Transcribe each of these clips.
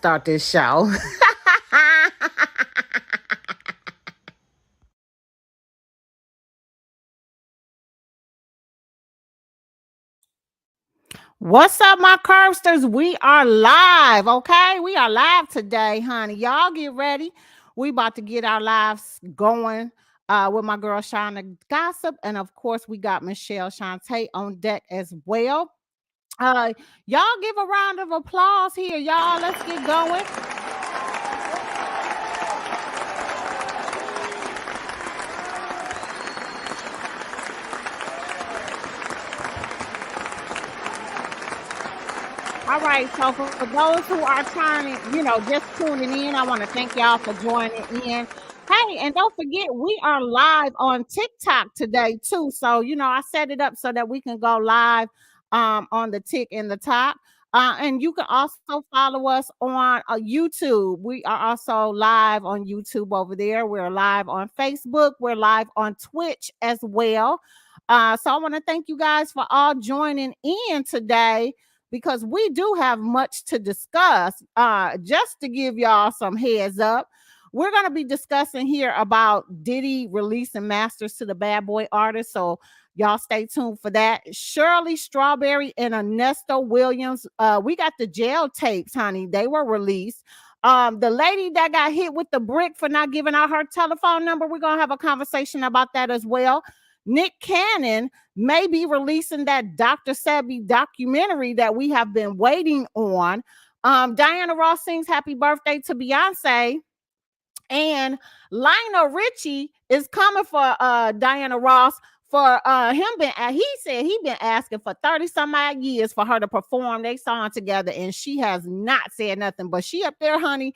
start this show. What's up, my Curbsters? We are live, okay? We are live today, honey. Y'all get ready. We about to get our lives going with my girl Shawn the Gossip. And of course, we got Michelle Shawntee on deck as well. Y'all give a round of applause here, y'all. Let's get going. All right, so for those who are turning, just tuning in, I want to thank y'all for joining in. Hey, and don't forget, we are live on TikTok today too. So, I set it up so that we can go live on the Tick and the Talk. And you can also follow us on YouTube. We are also live on YouTube over there. We're live on Facebook. We're live on Twitch as well. So I want to thank you guys for all joining in today, because we do have much to discuss. Just to give y'all some heads up, we're going to be discussing here about Diddy releasing masters to the bad boy artists. So y'all stay tuned for that. Shirley Strawberry and Ernesto Williams. We got the jail tapes, honey. They were released. The lady that got hit with the brick for not giving out her telephone number, we're going to have a conversation about that as well. Nick Cannon may be releasing that Dr. Sebi documentary that we have been waiting on. Diana Ross sings happy birthday to Beyoncé. And Lionel Richie is coming for Diana Ross for he said he been asking for 30 some odd years for her to perform their song together, and she has not said nothing. But she up there, honey,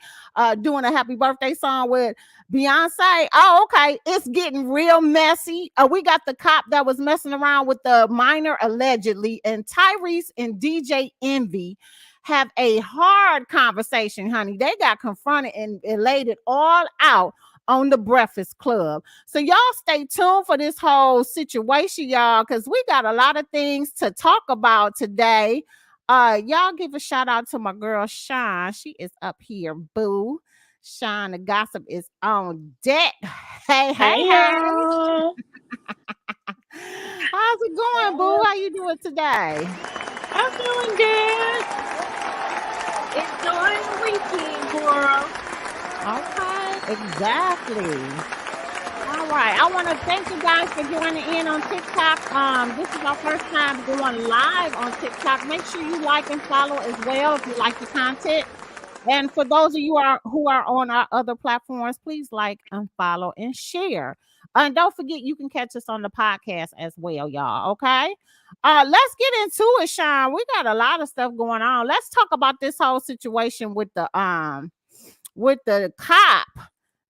doing a happy birthday song with Beyonce. Oh, okay, it's getting real messy. We got the cop that was messing around with the minor allegedly, and Tyrese and DJ Envy have a hard conversation, honey. They got confronted and laid it all out on the Breakfast Club. So y'all stay tuned for this whole situation, y'all, because we got a lot of things to talk about today. Y'all give a shout out to my girl Shawn. She is up here, boo. Shawn the Gossip is on deck. Hey. How's it going, boo? How you doing today? I'm doing good. Enjoying the weekend, girl. Okay, exactly. All right. I want to thank you guys for joining in on TikTok. This is our first time going live on TikTok. Make sure you like and follow as well if you like the content. And for those of you who are on our other platforms, please like and follow and share. And don't forget, you can catch us on the podcast as well, y'all. Okay. Let's get into it, Shawn. We got a lot of stuff going on. Let's talk about this whole situation with the cop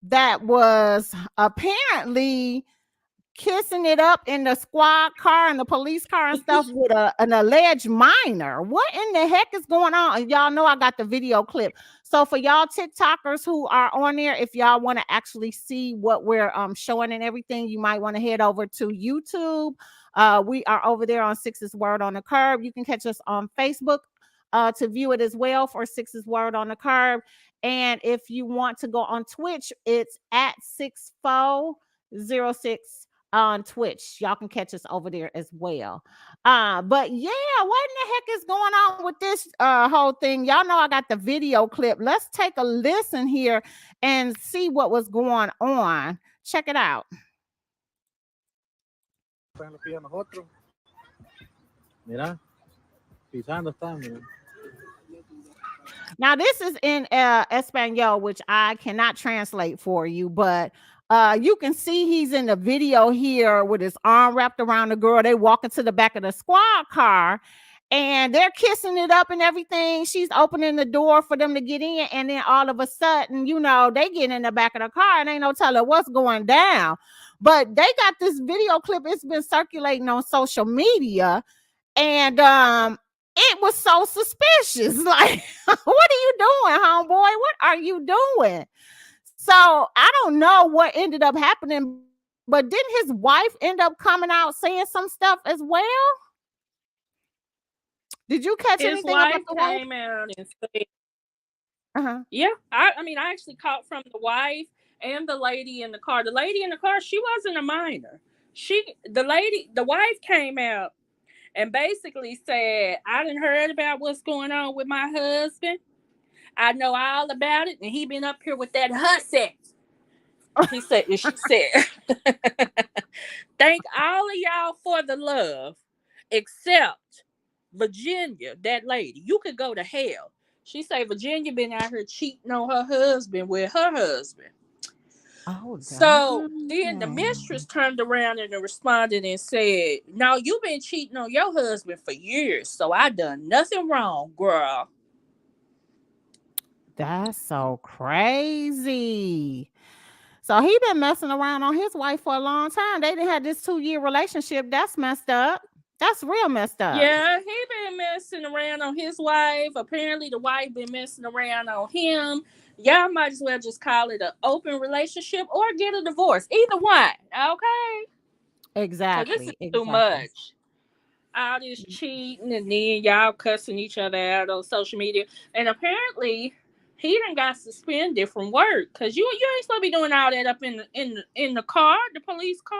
that was apparently kissing it up in the squad car and the police car and stuff with an alleged minor. What in the heck is going on? And y'all know I got the video clip. So for y'all TikTokers who are on there, if y'all want to actually see what we're showing and everything, you might want to head over to YouTube. We are over there on Sixx's Word on the Curb. You can catch us on Facebook to view it as well for Sixx's Word on the Curb. And if you want to go on Twitch, it's at 6406 on Twitch. Y'all can catch us over there as well. But yeah, what in the heck is going on with this whole thing? Y'all know I got the video clip. Let's take a listen here and see what was going on. Check it out. Now this is in Espanol, which I cannot translate for you, but you can see he's in the video here with his arm wrapped around the girl. They walk into the back of the squad car and they're kissing it up and everything. She's opening the door for them to get in. And then all of a sudden, they get in the back of the car and ain't no telling what's going down. But they got this video clip. It's been circulating on social media. And it was so suspicious. Like, what are you doing, homeboy? What are you doing? So I don't know what ended up happening, but didn't his wife end up coming out saying some stuff as well? Did you catch anything about the wife? His wife came out and said Uh-huh. Yeah, I mean, I actually caught from the wife and the lady in the car. The lady in the car, she wasn't a minor. The wife came out and basically said, "I done heard about what's going on with my husband. I know all about it, and he been up here with that hussy." He said, and she said, "Thank all of y'all for the love, except Virginia, that lady. You could go to hell." She said Virginia been out here cheating on her husband with her husband. Oh, So then the mistress dang. turned around and responded and said, "No, you've been cheating on your husband for years, so I done nothing wrong, girl." That's so crazy. So he been messing around on his wife for a long time. They didn't have this 2-year relationship. That's messed up. That's real messed up. Yeah, he been messing around on his wife. Apparently the wife been messing around on him. Y'all might as well just call it an open relationship or get a divorce. Either one, okay? Because this is Exactly. too Exactly. much. All this cheating and then y'all cussing each other out on social media. And apparently he done got suspended from work because you ain't supposed to be doing all that up in the car, the police car.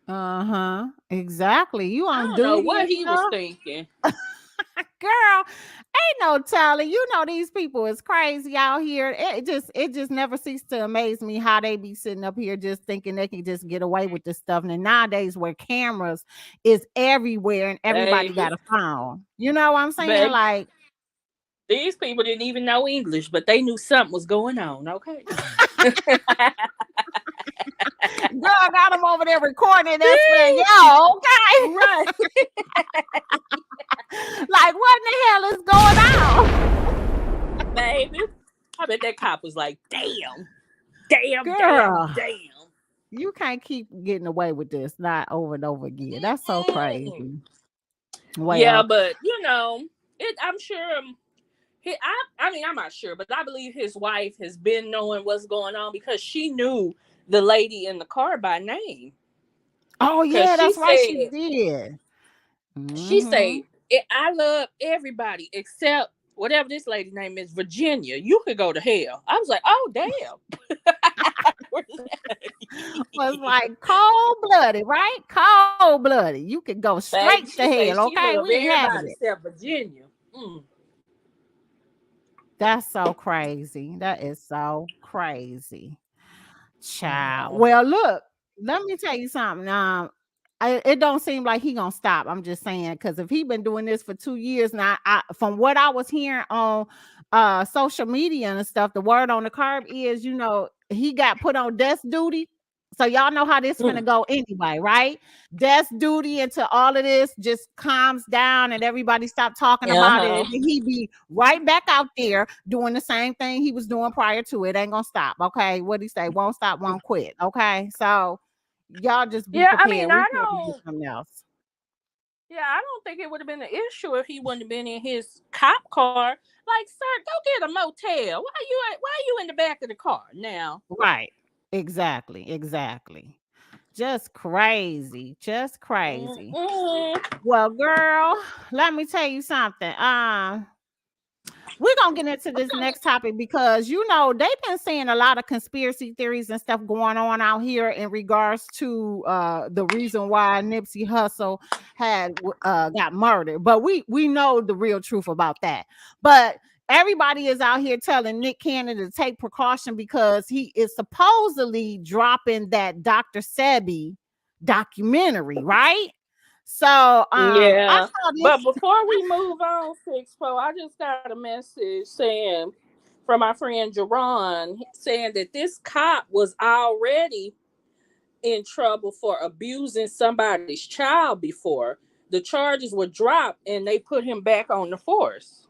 Uh-huh. Exactly. You I on don't know duty what and he was stuff. thinking. Girl, ain't no telling. You know these people is crazy out here. It just never ceases to amaze me how they be sitting up here just thinking they can just get away with this stuff. And nowadays where cameras is everywhere and everybody Baby, got a phone. You know what I'm saying? baby. Like, These people didn't even know English, but they knew something was going on. Okay. girl got them over there recording in Espanol. Okay. Right, Like, what in the hell is going on? baby. I bet that cop was like, "Damn, damn, damn, Girl, damn." you can't keep getting away with this, not over and over again. That's so Mm-mm. crazy. Yeah, Well, but I'm sure. I mean, I'm not sure, but I believe his wife has been knowing what's going on because she knew the lady in the car by name. oh Because yeah, that's right, she did. she Mhm. said, "I love everybody except whatever this lady name is, Virginia. You could go to hell." I was like, "Oh damn." Was like cold-blooded, right? Cold-blooded. You could go Baby, straight to she said hell, she okay? loved We ain't having everybody it. except Virginia. Mm. That's so crazy. That is so crazy. Child. Mm. Well, look, let me tell you something. It don't seem like he gonna stop. I'm just saying, because if he been doing this for 2 years now, from what I was hearing on social media and stuff, the word on the curb is, he got put on desk duty. So y'all know how this finna Mm. go anyway, right? Desk duty until all of this just calms down and everybody stop talking about it, Uh-huh. and then he be right back out there doing the same thing he was doing prior to it. Ain't gonna stop, okay? What he say? Won't stop, won't quit. Okay, so y'all just be Yeah, I prepared. mean, We probably get something else. I don't think it would have been an issue if he wouldn't have been in his cop car. Like, sir, go get a motel. Why you in the back of the car now? Right. Exactly. Exactly. Just crazy. Just crazy. Mm-mm. Well, girl, let me tell you something. We're gonna get into this next topic because they've been seeing a lot of conspiracy theories and stuff going on out here in regards to the reason why Nipsey Hussle had got murdered. But we know the real truth about that. But everybody is out here telling Nick Cannon to take precaution because he is supposedly dropping that Dr. Sebi documentary, right? So I Yeah. saw But this. before we move on, Sixpo, I just got a message saying from my friend Jerron saying that this cop was already in trouble for abusing somebody's child before. The charges were dropped and they put him back on the force.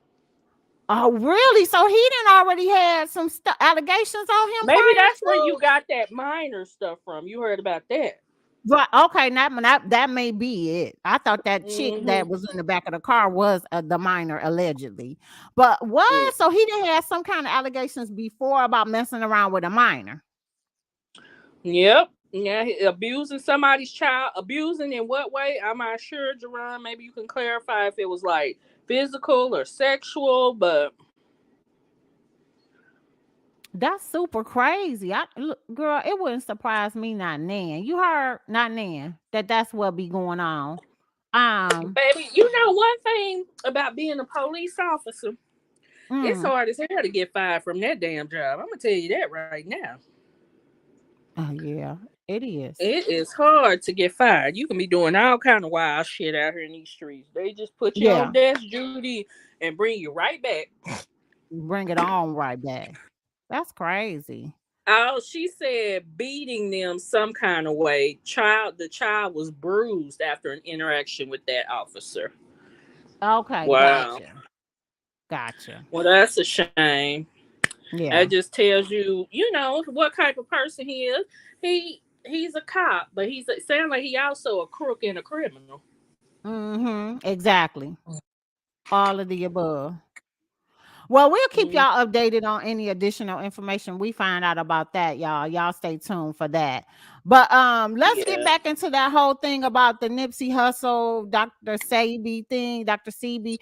Oh, really? So he didn't already had some allegations on him Maybe prior that's where to? you got that minor stuff from. You heard about that. But okay, that may be it. I thought that chick that Mm-hmm. was in the back of the car was the minor allegedly. But what? So he didn't have some kind of allegations before about messing around with a minor. Yep. Yeah, abusing somebody's child. Abusing in what way? I'm not sure, Jerron. Maybe you can clarify if it was like physical or sexual, but That's super crazy. Look, girl, it wouldn't surprise me not Nan. You heard not Nan that's what be going on. Um, Baby, you know one thing about being a police officer, it's mm, hard as hell to get fired from that damn job. I'm gonna tell you that right now. oh yeah, it is. It is hard to get fired. You can be doing all kind of wild shit out here in these streets. They just put you on Yeah, desk duty and bring you right back. bring it on right back. That's crazy. Oh, she said beating them some kind of way. The child was bruised after an interaction with that officer. Okay, Wow. gotcha. Well, that's a shame. That Yeah. just tells you, what type of person he is. He's a cop, but it sounds like he also a crook and a criminal. Mm-hmm. Exactly. All of the above. Well, we'll keep Mm, y'all updated on any additional information we find out about that, y'all. Y'all stay tuned for that. But let's get yeah. back into that whole thing about the Nipsey Hussle, Dr. Sebi thing, Dr. Sebi.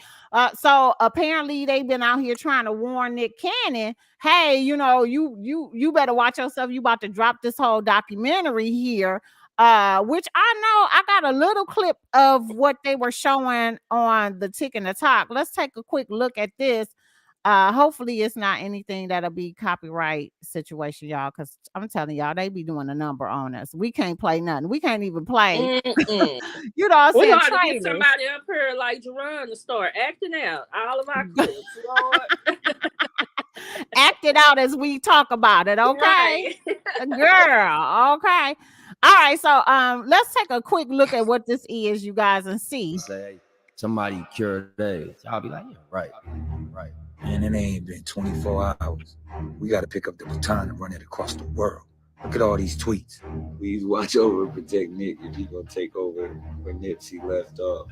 So apparently they've been out here trying to warn Nick Cannon, hey, you better watch yourself. You about to drop this whole documentary here. Which I know I got a little clip of what they were showing on the Tick and the Talk. Let's take a quick look at this. Hopefully it's not anything that'll be copyright situation, y'all, because I'm telling y'all, they be doing a number on us. We can't play nothing. We can't even play, Mm-mm. you know what I'm We saying, ought to get trailers. somebody up here like Jerron to start acting out all of our clips, Lord. Act it out as we talk about it, okay? Right. Girl, okay. All right, so let's take a quick look at what this is, you guys, and see. Say somebody cured AIDS. I'll be like, yeah, right. And it ain't been 24 hours. We got to pick up the baton and run it across the world. Look at all these tweets. Please watch over and protect Nick if he gonna take over when Nipsey left off.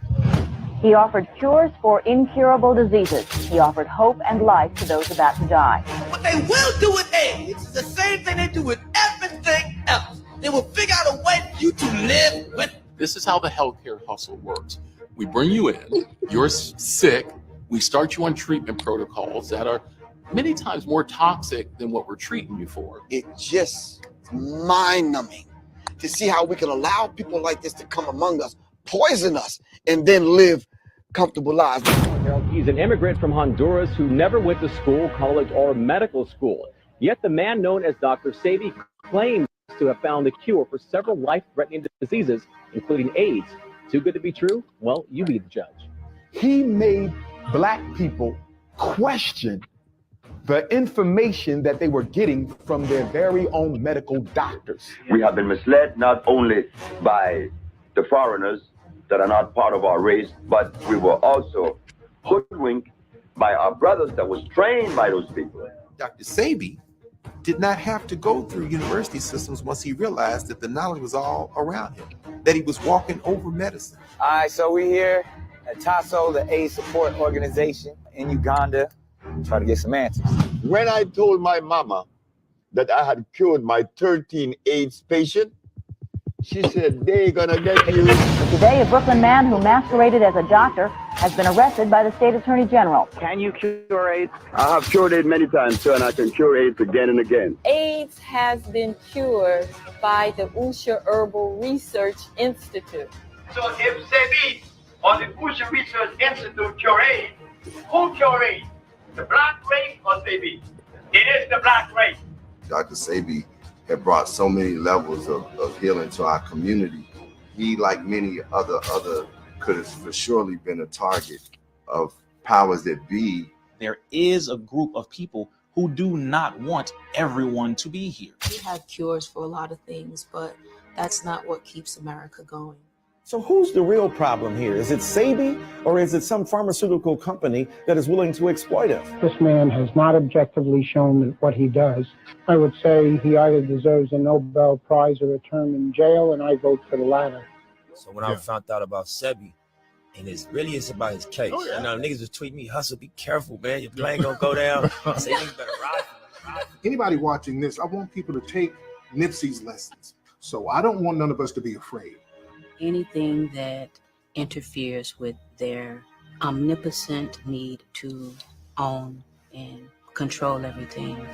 He offered cures for incurable diseases. He offered hope and life to those about to die. What they will do with AIDS is the same thing they do with everything else. They will figure out a way for you to live with. This is how the healthcare hustle works. We bring you in, you're sick, we start you on treatment protocols that are many times more toxic than what we're treating you for. It's just mind-numbing to see how we can allow people like this to come among us, poison us, and then live comfortable lives. He's an immigrant from Honduras who never went to school, college, or medical school. Yet the man known as Dr. Sebi claims to have found a cure for several life-threatening diseases, including AIDS. Too good to be true? Well, you be the judge. He made Black people question the information that they were getting from their very own medical doctors. We have been misled not only by the foreigners that are not part of our race, but we were also hoodwinked by our brothers that was trained by those people. Dr. Sebi did not have to go through university systems once he realized that the knowledge was all around him, that he was walking over medicine. All right, so we here at TASO, the AIDS support organization in Uganda, try to get some answers. When I told my mama that I had cured my 13 AIDS patient, she said, they gonna get you. Today, a Brooklyn man who masqueraded as a doctor has been arrested by the state attorney general. Can you cure AIDS? I have cured AIDS many times, sir, and I can cure AIDS again and again. AIDS has been cured by the Usha Herbal Research Institute. So if Sebi or the Usha Research Institute cure AIDS, who cure AIDS? The black race or Sebi? It is the black race. Dr. Sebi had brought so many levels of healing to our community. He, like many other could have for surely been a target of powers that be. There is a group of people who do not want everyone to be here. We have cures for a lot of things, but that's not what keeps America going. So who's the real problem here? Is it Sebi or is it some pharmaceutical company that is willing to exploit us? This man has not objectively shown what he does. I would say he either deserves a Nobel Prize or a term in jail, and I vote for the latter. So when I found out about Sebi, and it's about his case. Oh, yeah. And now niggas was tweeting me, Hustle, be careful, man. Your plane gonna go down. I say, niggas better ride. Anybody watching this, I want people to take Nipsey's lessons. So I don't want none of us to be afraid. Anything that interferes with their omnipotent need to own and control everything.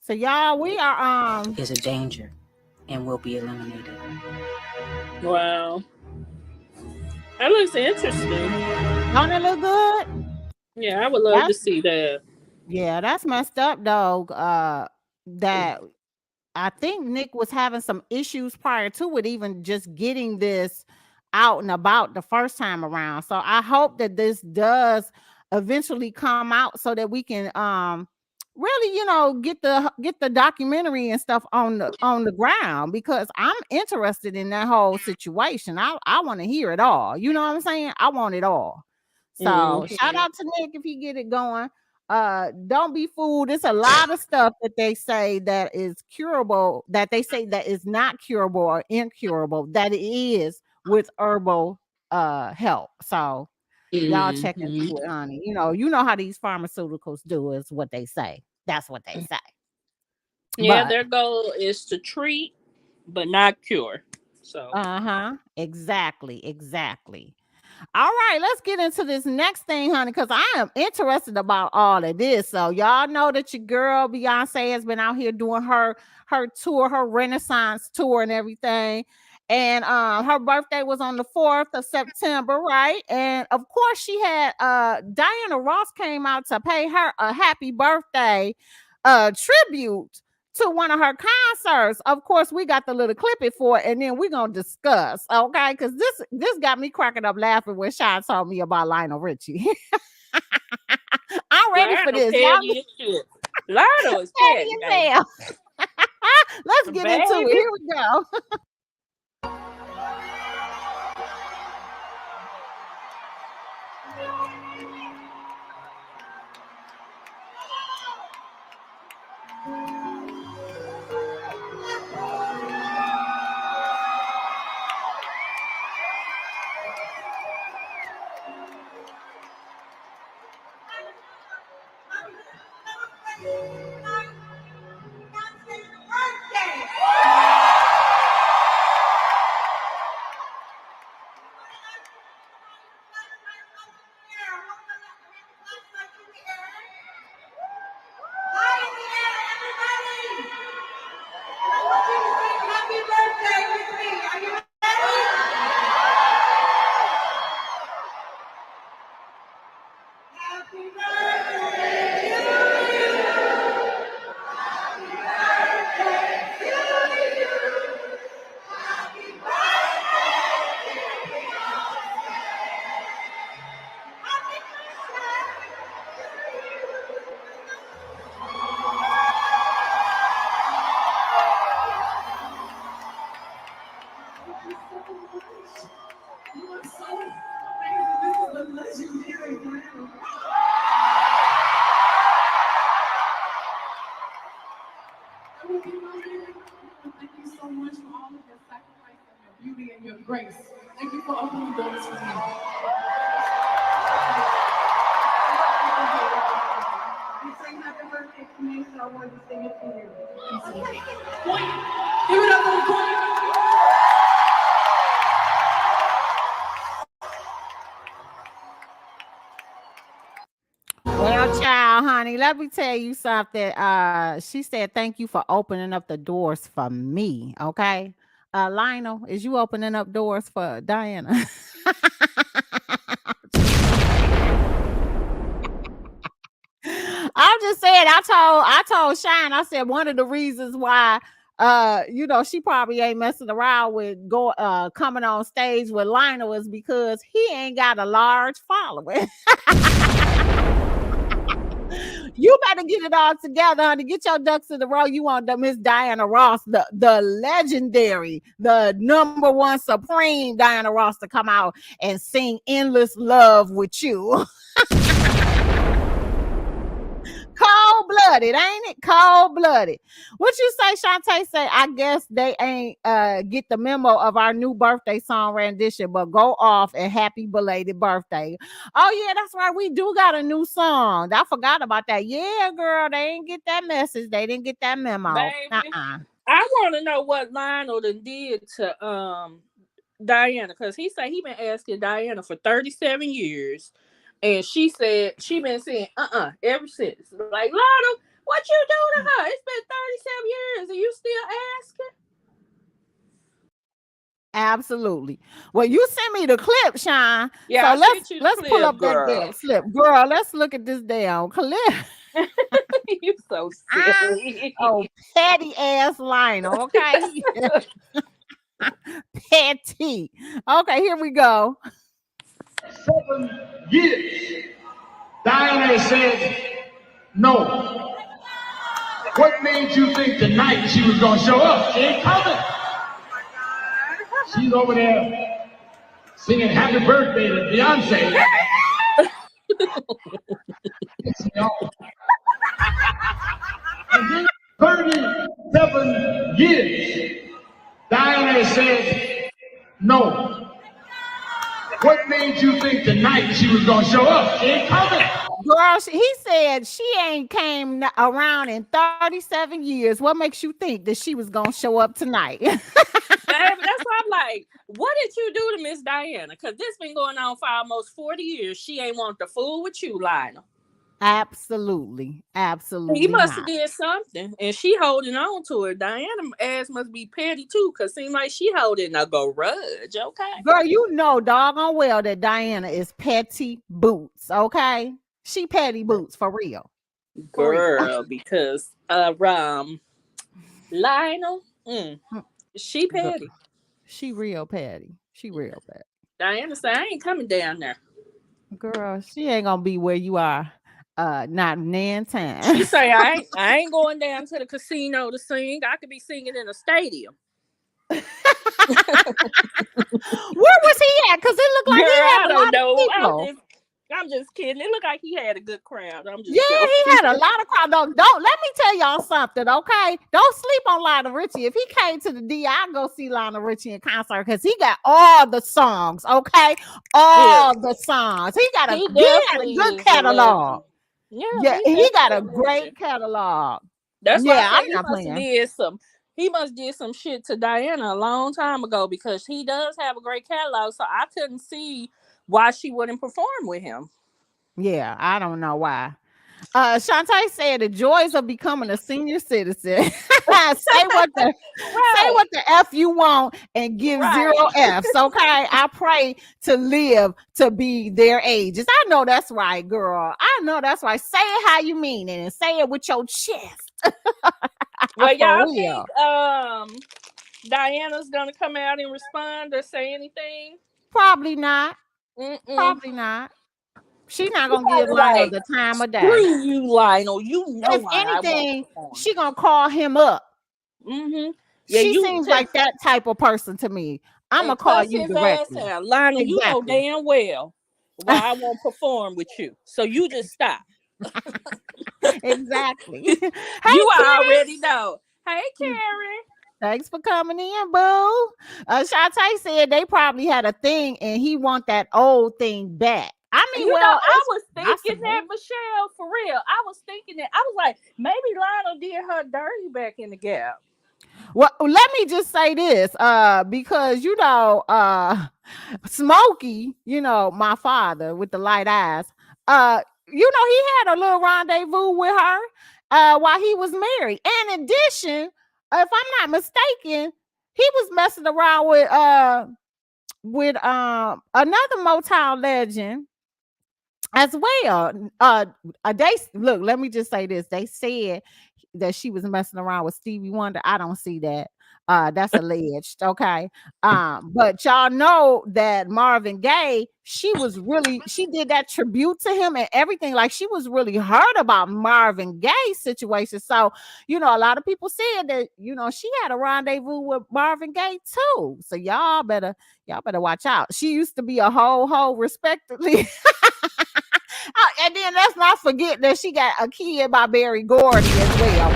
So y'all, we are is a danger and will be eliminated. Wow. That looks interesting. Don't it look good? Yeah, I would love to see that. Yeah, that's messed up, dog. That I think Nick was having some issues prior to it, even just getting this out and about the first time around. So I hope that this does eventually come out so that we can really, get the documentary and stuff on the ground, because I'm interested in that whole situation. I want to hear it all. You know what I'm saying? I want it all. So shout out to Nick if he get it going. Don't be fooled. It's a lot of stuff that they say that is curable, that they say that is not curable or incurable, that it is with herbal help. So y'all check into it, honey. You know how these pharmaceuticals do is what they say. That's what they say. Yeah, their goal is to treat but not cure. So exactly. All right, let's get into this next thing, honey, because I am interested about all of this. So y'all know that your girl Beyoncé has been out here doing her tour, her Renaissance tour and everything. And her birthday was on the 4th of September, right? And of course, she had Diana Ross came out to pay her a happy birthday tribute to one of her concerts. Of course, we got the little clip for it, and then we're gonna discuss, okay? Because this got me cracking up laughing when Shawn told me about Lionel Richie. I'm ready for this. Lionel is petty. Let's get into it. Here we go. Grace. Thank you for opening doors for me. You sang happy birthday to me, so I wanted to sing it for you. Okay. Point. Give it up for the point. Well, child, honey, let me tell you something. She said, thank you for opening up the doors for me. Okay. Lionel, is you opening up doors for Diana? I'm just saying, I told Shine, I said one of the reasons why she probably ain't messing around with coming on stage with Lionel is because he ain't got a large following. You better get it all together, honey. Get your ducks in the row. You want the Miss Diana Ross, the legendary, the number one supreme Diana Ross to come out and sing Endless Love with you. Cold-blooded, ain't it? Cold-blooded. What you say, Shawntee? Say, I guess they ain't get the memo of our new birthday song rendition, but go off and happy belated birthday. Oh, yeah, that's right. We do got a new song. I forgot about that. Yeah, girl, they ain't get that message. They didn't get that memo. Baby, I want to know what Lionel did to Diana, because he said he been asking Diana for 37 years. And she said she been saying ever since. Like, Lionel, What you do to her? It's been 37 years and you still asking? Absolutely. Well, you sent me the clip, Sean. Yeah, so let's pull up that damn slip, girl. Let's look at this damn clip. You so silly. Oh, petty ass Lionel. Okay. Petty. Okay, here we go. 7 years. Diana said no. What made you think tonight she was gonna show up? She ain't coming. She's over there singing happy birthday to Beyoncé. And then 37 years, Diana said no. What made you think tonight she was gonna show up? She ain't coming. Girl, he said she ain't came around in 37 years. What makes you think that she was gonna show up tonight? That's why I'm like, what did you do to Miss Diana? Because this been going on for almost 40 years. She ain't want to fool with you, Lionel. Absolutely. He must have did something, and she holding on to it. Diana ass must be petty too, because seem like she holding a grudge. Okay, girl, you know doggone well that Diana is petty boots. Okay, she petty boots for real. Girl, because Lionel, she petty. She real petty. She real petty. Diana said, I ain't coming down there. Girl, she ain't gonna be where you are. Not nan time. She say, I ain't going down to the casino to sing. I could be singing in a stadium. Where was he at? Because it looked like he had a lot of people. I'm just kidding. It looked like he had a good crowd. I'm just he had a lot of crowd. Don't let me tell y'all something, okay? Don't sleep on Lionel Richie. If he came to the D, I'd go see Lionel Richie in concert because he got all the songs, okay? All the songs. He got a good catalog. Yeah, he got a great catalog. That's why I'm not playing. He must did some shit to Diana a long time ago because he does have a great catalog. So I couldn't see why she wouldn't perform with him. Yeah, I don't know why. Shawntee said the joys of becoming a senior citizen. say what the F you want and give 0 F's. Okay. I pray to live to be their ages. I know that's right, girl. I know that's right. Say it how you mean it and say it with your chest. Well, y'all think Diana's gonna come out and respond or say anything? Probably not. Probably not. She's not gonna give Lionel the time of day. Screw you, Lionel. You know, if anything, she gonna call him up. Yeah, she seems like that type of person to me. I'm gonna call you directly. Lionel, you know damn well why I won't perform with you. So you just stop. Exactly. You already know. Hey, Karen. Thanks for coming in, boo. Shawntee said they probably had a thing and he want that old thing back. I mean, I was thinking that, Michelle, for real. I was thinking that. I was like, maybe Lionel did her dirty back in the Gap. Well, let me just say this, because Smokey, my father with the light eyes, he had a little rendezvous with her while he was married. And in addition, if I'm not mistaken, he was messing around with another Motown legend as well. Let me just say this. They said that she was messing around with Stevie Wonder. I don't see that. That's alleged. Okay. But y'all know that Marvin Gaye, she did that tribute to him and everything. Like, she was really hurt about Marvin Gaye's situation. So, a lot of people said that, she had a rendezvous with Marvin Gaye too. So y'all better watch out. She used to be a ho respectively. And then let's not forget that she got a kid by Berry Gordy as well.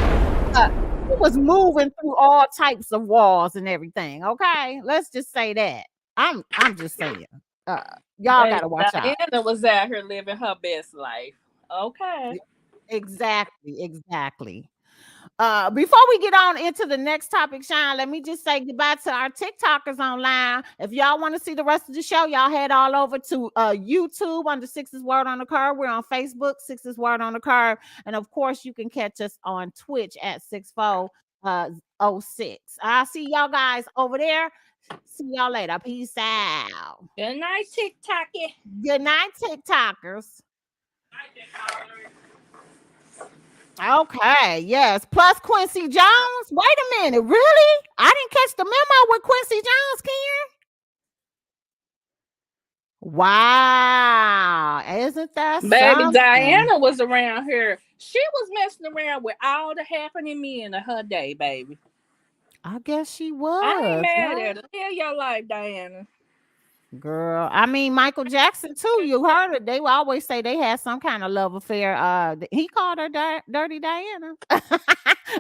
She was moving through all types of walls and everything. Okay, let's just say that. I'm just saying. Y'all gotta watch out. Diana was out here living her best life. Okay. Exactly. Before we get on into the next topic, Sean, let me just say goodbye to our TikTokers online. If y'all want to see the rest of the show, y'all head all over to YouTube under Sixx's Word on the Curve. We're on Facebook, Sixx's Word on the Curve. And of course, you can catch us on Twitch at 6406. I'll see y'all guys over there. See y'all later. Peace out. Good night, TikToker. Good night, TikTokers. Okay, yes. Plus Quincy Jones. Wait a minute, really? I didn't catch the memo with Quincy Jones, Ken. Wow, isn't that Baby something? Diana was around here. She was messing around with all the happening men of her day, baby. I guess she was. I ain't mad right? at her. Live your life, Diana. Girl, I mean Michael Jackson too. You heard it. They will always say they had some kind of love affair. He called her Dirty Diana.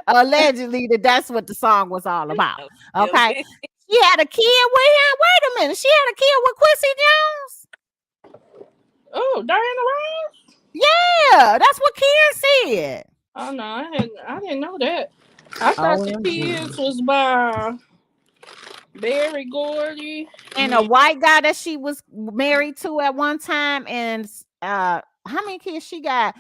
Allegedly, that's what the song was all about. Okay, she had a kid with him. Wait a minute, she had a kid with Quincy Jones. Oh, Diana Ross? Yeah, that's what Ken said. Oh no, I didn't know that. I thought the kids was by Berry Gordy and a white guy that she was married to at one time. And how many kids she got?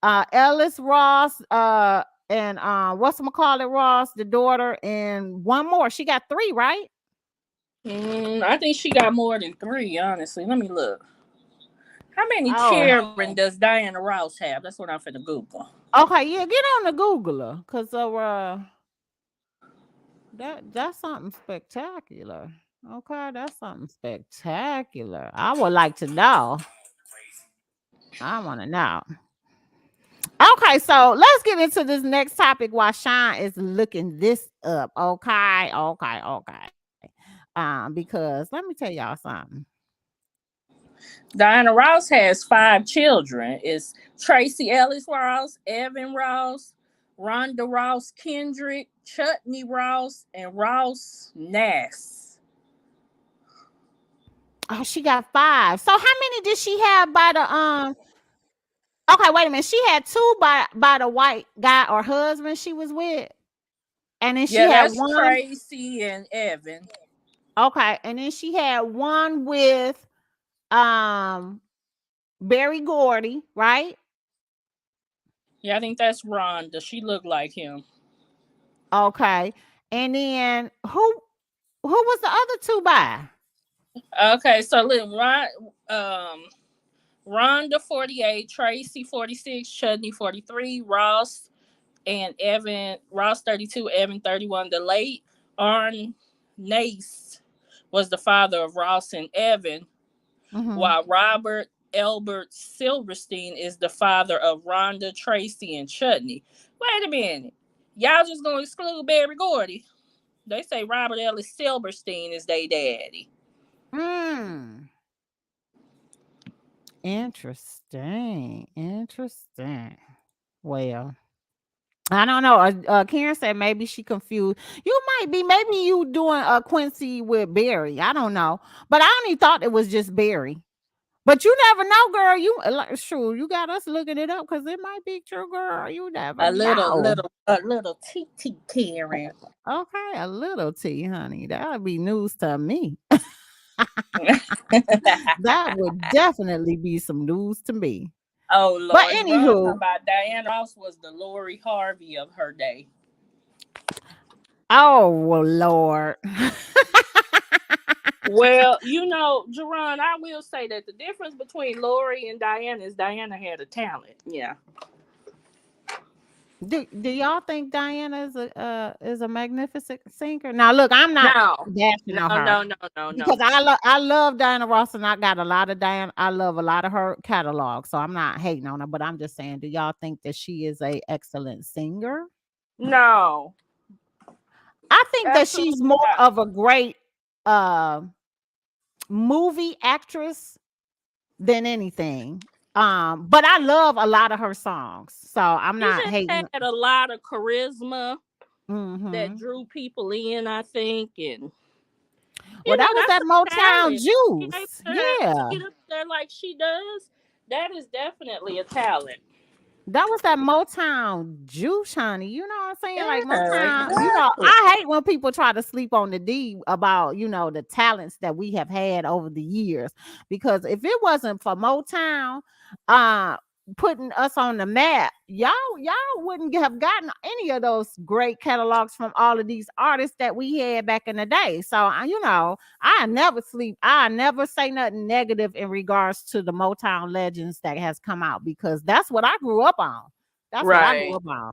Ellis Ross, and whatchamacallit Ross, the daughter, and one more. She got 3, right? I think she got more than 3, honestly. Let me look. How many children does Diana Ross have? That's what I'm finna Google. Okay, yeah, get on the Googler, cause that's something spectacular. Okay, that's something spectacular. I would like to know. I want to know. Okay, so let's get into this next topic while Sean is looking this up. Okay. Because let me tell y'all something. Diana Ross has 5 children. It's Tracy Ellis Ross, Evan Ross, Rhonda Ross Kendrick, Chutney Ross, and Ross Nass. Oh, she got 5. So how many did she have by the Okay, wait a minute. She had 2 by the white guy or husband she was with. And then she had one Tracy and Evan. Okay, and then she had one with Berry Gordy, right? Yeah, I think that's Rhonda. She looked like him. Okay. And then who was the other 2 by? Okay, so look, Rhonda 48, Tracy 46, Chutney 43, Ross and Evan, Ross 32, Evan 31. The late Arn Nace was the father of Ross and Evan, while Robert Elbert Silverstein is the father of Rhonda, Tracy, and Chutney. Wait a minute. Y'all just gonna exclude Berry Gordy? They say Robert Ellis Silverstein is their daddy. Interesting. Well, I don't know. Karen said maybe she confused. You might be. Maybe you doing Quincy with Berry. I don't know. But I only thought it was just Berry. But you never know, girl. Sure, you got us looking it up because it might be true, girl. You never know. A little T Karen. Okay, a little T, honey. That would be news to me. That would definitely be some news to me. Oh Lord! But anywho, about Diana Ross was the Lori Harvey of her day. Oh well, Lord. Well, Jerron, I will say that the difference between Lori and Diana is Diana had a talent. Yeah. Do y'all think Diana is a magnificent singer? Now, look, I'm not bashing on her. No. Because I love Diana Ross, and I got a lot of Diana. I love a lot of her catalog, so I'm not hating on her. But I'm just saying, do y'all think that she is a excellent singer? No. I think that she's more of a great movie actress than anything. But I love a lot of her songs, so I'm not hating. Had a lot of charisma that drew people in, I think, and that was that Motown juice. Yeah, get up there like she does. That is definitely a talent. That was that Motown juice, honey. You know what I'm saying? Like Yeah, Motown, exactly. I hate when people try to sleep on the D about, the talents that we have had over the years. Because if it wasn't for Motown, uh, putting us on the map, y'all wouldn't have gotten any of those great catalogs from all of these artists that we had back in the day. So I never say nothing negative in regards to the Motown legends that has come out, because that's what I grew up on. That's what I grew Right. up on.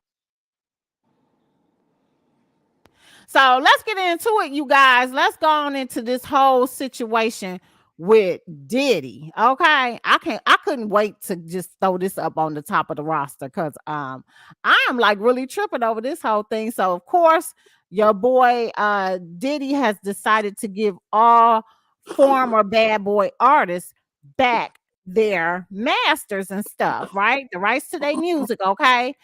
So let's get into it, you guys. Let's go on into this whole situation with Diddy. Okay. I couldn't wait to just throw this up on the top of the roster, because I am like really tripping over this whole thing. So of course, your boy Diddy has decided to give all former bad boy artists back their masters and stuff, right? The rights to their music, okay?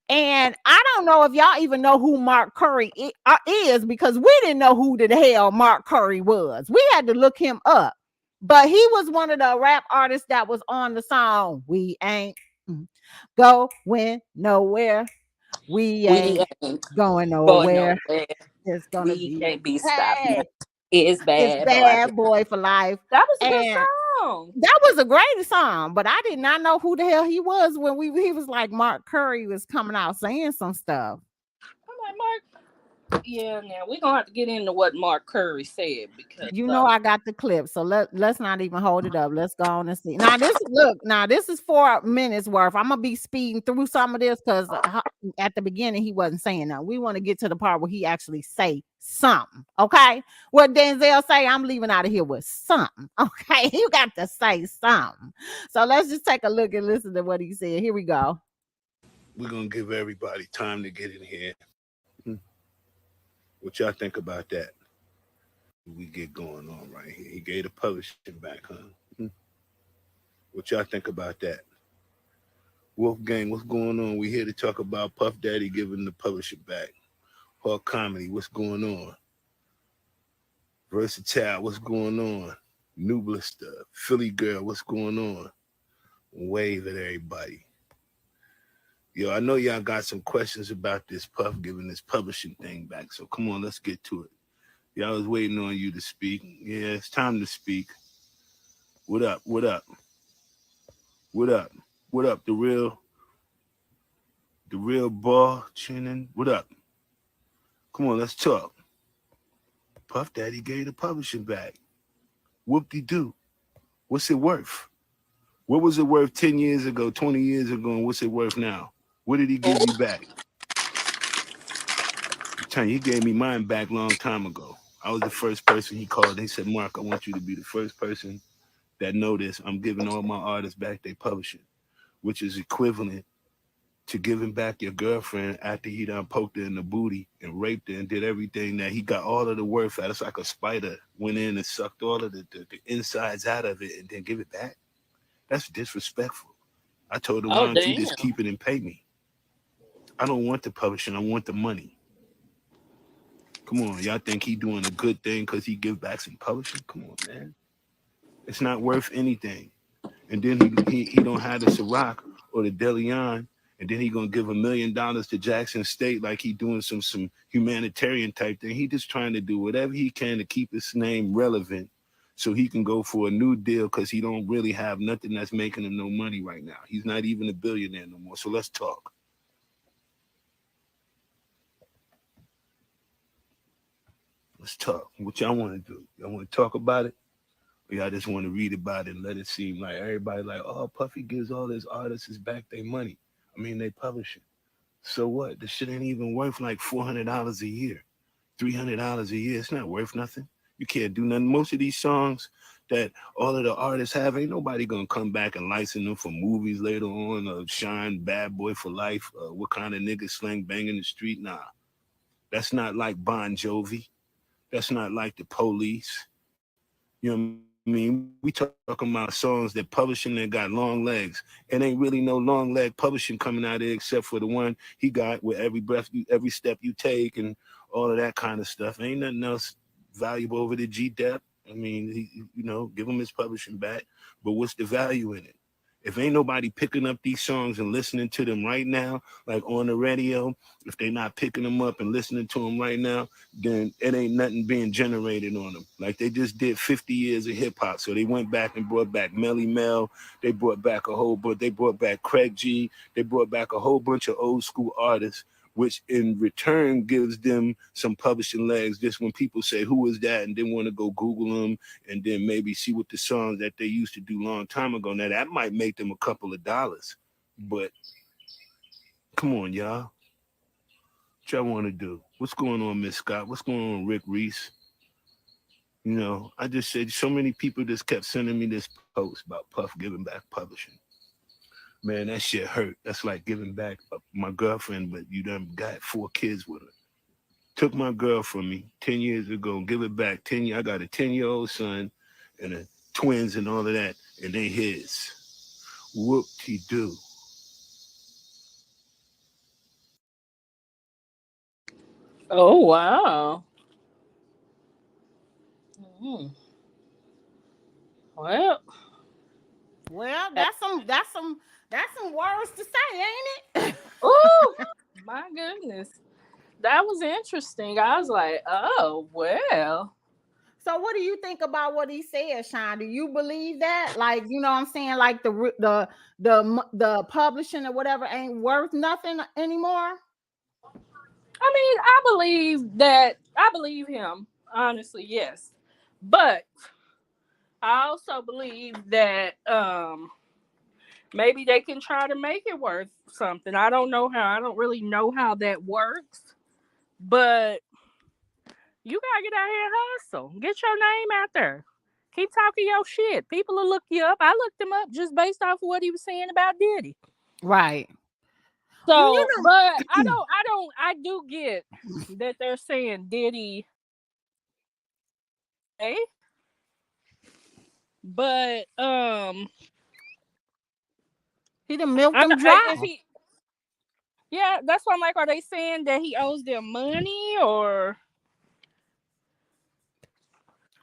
And I don't know if y'all even know who Mark Curry is, because we didn't know who the hell Mark Curry was. We had to look him up. But he was one of the rap artists that was on the song "We Ain't Going Nowhere. We ain't going nowhere. nowhere. It's gonna We be can't be stopped. hey, It's it's bad, bad boy for life." That was a good And song. that was a great song, but I did not know who the hell he was when he was like Mark Curry was coming out saying some stuff. I'm like, Mark. Yeah, now we're gonna have to get into what Mark Curry said, because I got the clip, so let's not even hold it up. Let's go on and see. Now this is 4 minutes worth. I'm gonna be speeding through some of this because at the beginning he wasn't saying that. We want to get to the part where he actually say something. Okay, what Denzel say, I'm leaving out of here with something. Okay, you got to say something. So let's just take a look and listen to what he said. Here we go. We're gonna give everybody time to get in here. What y'all think about that? We get going on right here. He gave the publishing back, huh? What y'all think about that? Wolfgang, what's going on? We here to talk about Puff Daddy giving the publishing back. Hawk Comedy, what's going on? Versatile, what's going on? Nubla stuff. Philly Girl, what's going on? Wave at everybody. Yo, I know y'all got some questions about this Puff giving this publishing thing back, so come on, let's get to it. Y'all was waiting on you to speak. Yeah, it's time to speak. What up? What up? What up? What up? The real ball chinning. What up? Come on, let's talk. Puff Daddy gave the publishing back. Whoop-de-doo. What's it worth? What was it worth 10 years ago, 20 years ago, and what's it worth now? What did he give you back? He gave me mine back a long time ago. I was the first person he called. And he said, Mark, I want you to be the first person that know this. I'm giving all my artists back their publishing, which is equivalent to giving back your girlfriend after he done poked her in the booty and raped her and did everything that he got all of the worth out. It's like a spider went in and sucked all of the insides out of it and then give it back. That's disrespectful. I told him, why don't you just keep it and pay me? I don't want the publishing. I want the money. Come on, y'all think he doing a good thing because he give back some publishing? Come on, man. It's not worth anything. And then he don't have the Ciroc or the DeLeon, and then he gonna give $1 million to Jackson State like he doing some humanitarian type thing. He just trying to do whatever he can to keep his name relevant so he can go for a new deal because he don't really have nothing that's making him no money right now. He's not even a billionaire no more. So let's talk. Let's talk. What y'all want to do? Y'all want to talk about it? Or y'all just want to read about it and let it seem like everybody like, oh, Puffy gives all his artists back their money. I mean, they publish it. So what? The shit ain't even worth like $400 a year, $300 a year. It's not worth nothing. You can't do nothing. Most of these songs that all of the artists have, ain't nobody gonna come back and license them for movies later on, or Shine, Bad Boy for Life, What Kind of Nigga Slang Bang in the Street. Nah, that's not like Bon Jovi. That's not like the Police. You know what I mean? We talking about songs that publishing that got long legs. It ain't really no long leg publishing coming out of it except for the one he got with every breath, every step you take and all of that kind of stuff. Ain't nothing else valuable over the G-Dep. I mean, give him his publishing back. But what's the value in it? If ain't nobody picking up these songs and listening to them right now, like on the radio, if they not picking them up and listening to them right now, then it ain't nothing being generated on them. Like they just did 50 years of hip hop. So they went back and brought back Melly Mel. They brought back a whole bunch. They brought back Craig G. They brought back a whole bunch of old school artists, which in return gives them some publishing legs. Just when people say, who is that? And then want to go Google them and then maybe see what the songs that they used to do long time ago. Now that might make them a couple of dollars, but come on, y'all. What y'all want to do? What's going on, Miss Scott? What's going on, Rick Reese? You know, I just said so many people just kept sending me this post about Puff giving back publishing. Man, that shit hurt. That's like giving back my girlfriend, but you done got 4 kids with her. Took my girl from me 10 years ago, give it back 10 years. I got a 10-year-old son and twins and all of that, and they his. Whoop-de-doo. Oh, wow. Mm. Well, that's some words to say, ain't it? Oh, my goodness. That was interesting. I was like, oh, well. So what do you think about what he said, Shawn? Do you believe that? Like, you know what I'm saying? Like the publishing or whatever ain't worth nothing anymore? I mean, I believe him, honestly, yes. But I also believe that maybe they can try to make it worth something. I don't really know how that works, but you gotta get out here and hustle. Get your name out there. Keep talking your shit. People will look you up. I looked him up just based off of what he was saying about Diddy. Right. So, but I do get that they're saying Diddy. Hey, but he done milked them dry. Yeah, that's why I'm like, are they saying that he owes them money or?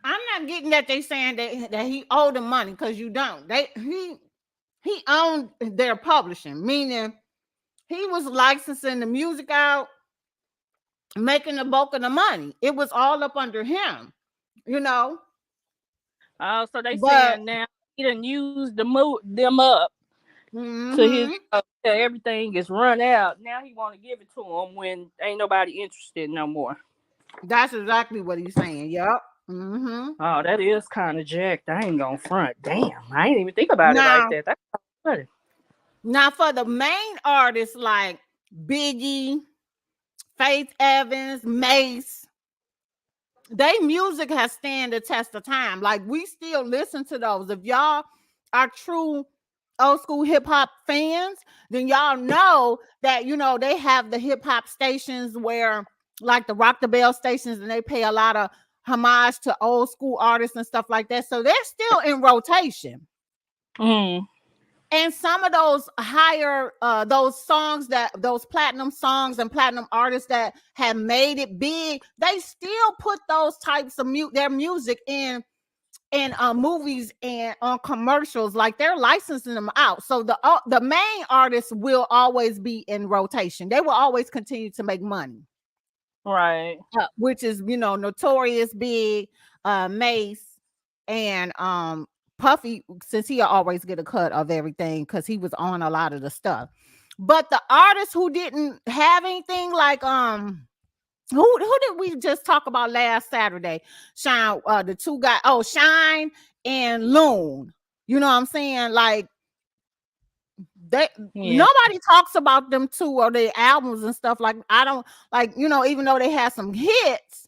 I'm not getting that they saying that he owed them money, because you don't. He owned their publishing, meaning he was licensing the music out, making the bulk of the money. It was all up under him, you know. Oh, so they saying now he done used them up to his everything is run out. Now he want to give it to him when ain't nobody interested no more. That's exactly what he's saying. Yep. Oh, that is kind of jacked. I ain't gonna front. Damn, I ain't even think about it like that. That's funny. Now, for the main artists like Biggie, Faith Evans, Mace, their music has stand the test of time. Like, we still listen to those. If y'all are true old school hip hop fans, then y'all know that, you know, they have the hip hop stations where, like the Rock the Bell stations, and they pay a lot of homage to old school artists and stuff like that. So they're still in rotation. And some of those higher, those platinum songs and platinum artists that have made it big, they still put those types of their music in movies and on commercials. Like, they're licensing them out. So the main artists will always be in rotation. They will always continue to make money. Right. Which is, you know, Notorious Big, Mace, and Puffy, since he'll always get a cut of everything because he was on a lot of the stuff. But the artists who didn't have anything, like who did we just talk about last Saturday? Shawn, the two guys, Shine and Loon. You know what I'm saying? Like, nobody talks about them two or their albums and stuff. Like, I don't, like, you know, even though they had some hits,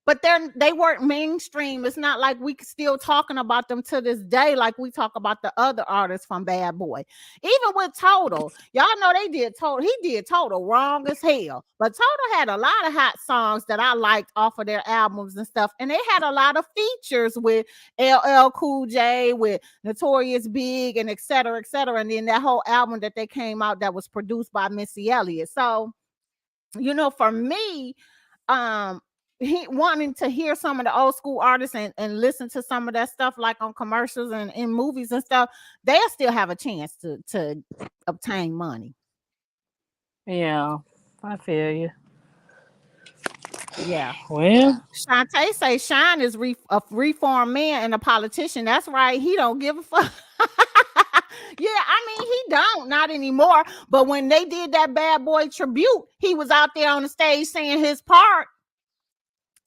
but they weren't mainstream. It's not like we still talking about them to this day, like we talk about the other artists from Bad Boy. Even with Total, y'all know he did Total wrong as hell. But Total had a lot of hot songs that I liked off of their albums and stuff. And they had a lot of features with LL Cool J, with Notorious Big, and et cetera, et cetera. And then that whole album that they came out that was produced by Missy Elliott. So, you know, for me, he wanting to hear some of the old school artists and listen to some of that stuff like on commercials and in movies and stuff, they'll still have a chance to obtain money. Yeah, I feel you. Yeah. Well, Shawntee say Shawn is a reformed man and a politician. That's right. He don't give a fuck. Yeah, I mean, he don't, not anymore. But when they did that Bad Boy tribute, he was out there on the stage saying his part.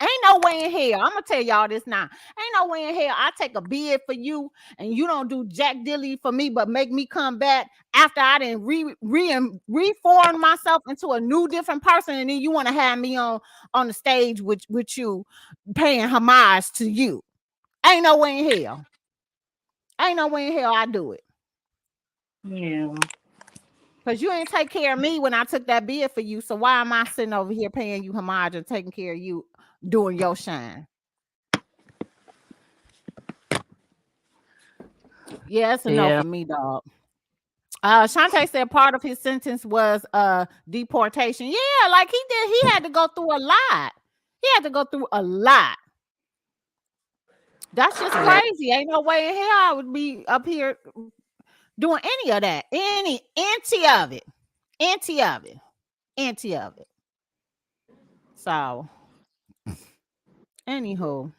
Ain't no way in hell. I'm gonna tell y'all this now. Ain't no way in hell I take a bid for you and you don't do jack dilly for me, but make me come back after I didn't reform myself into a new different person, and then you want to have me on the stage with you paying homage to you. Ain't no way in hell. Ain't no way in hell I do it. Yeah. Because you ain't take care of me when I took that bid for you. So why am I sitting over here paying you homage and taking care of you doing your shine? Yeah, it's a no for me, dog. Shawntee said part of his sentence was deportation. Yeah, like he did. He had to go through a lot. He had to go through a lot. That's just crazy. Ain't no way in hell I would be up here doing any of that. Any of it. So, anywho,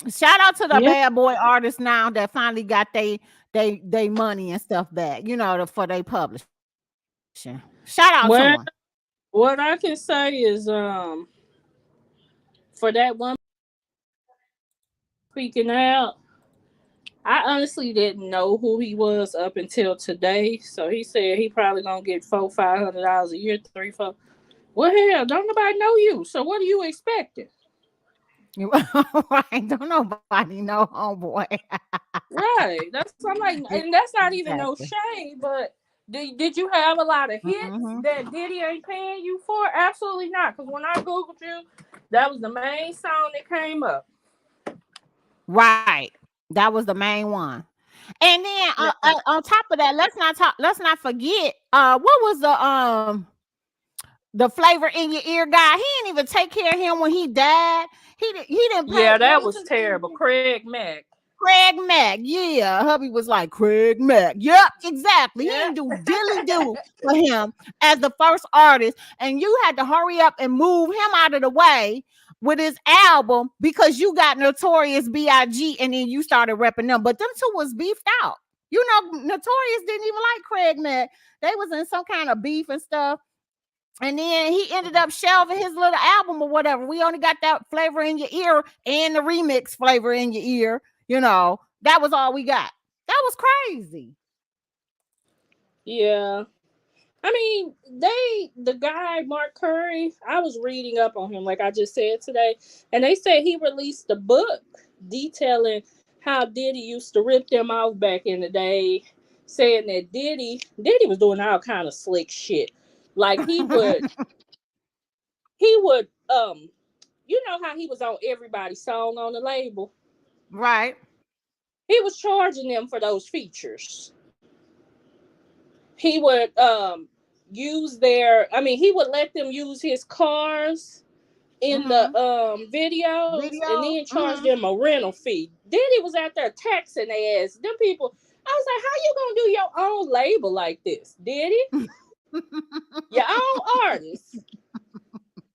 shout out to the bad boy artists now that finally got they money and stuff back, you know, for their publishing. Shout out to them. What I can say is, for that one speaking out, I honestly didn't know who he was up until today. So he said he probably gonna get $400-$500 a year, 3-4. Well, hell, don't nobody know you. So what are you expecting? Right? Don't nobody know, homeboy. Right. That's I'm like, and that's not even no shame. But did you have a lot of hits that Diddy ain't paying you for? Absolutely not. Because when I googled you, that was the main song that came up. Right. That was the main one. And then on top of that, let's not forget what was the Flavor in Your Ear guy. He didn't even take care of him when he died. He didn't pay. Yeah, that was terrible. Craig Mack. Yeah. Hubby was like, Craig Mack. Yep, exactly. He didn't do dilly do for him as the first artist. And you had to hurry up and move him out of the way with his album because you got Notorious B.I.G. and then you started repping them. But them two was beefed out. You know, Notorious didn't even like Craig Mack. They was in some kind of beef and stuff. And then he ended up shelving his little album or whatever. We only got that Flavor in Your Ear and the remix Flavor in Your Ear. You know, that was all we got. That was crazy. Yeah. I mean, the guy, Mark Curry, I was reading up on him, like I just said today, and they said he released a book detailing how Diddy used to rip them off back in the day, saying that Diddy was doing all kind of slick shit. Like he would, you know how he was on everybody's song on the label? Right. He was charging them for those features. He would he would let them use his cars in the videos and then charge them a rental fee. Diddy was out there taxing their ass. Them people, I was like, how you gonna do your own label like this, Diddy? Your own artist.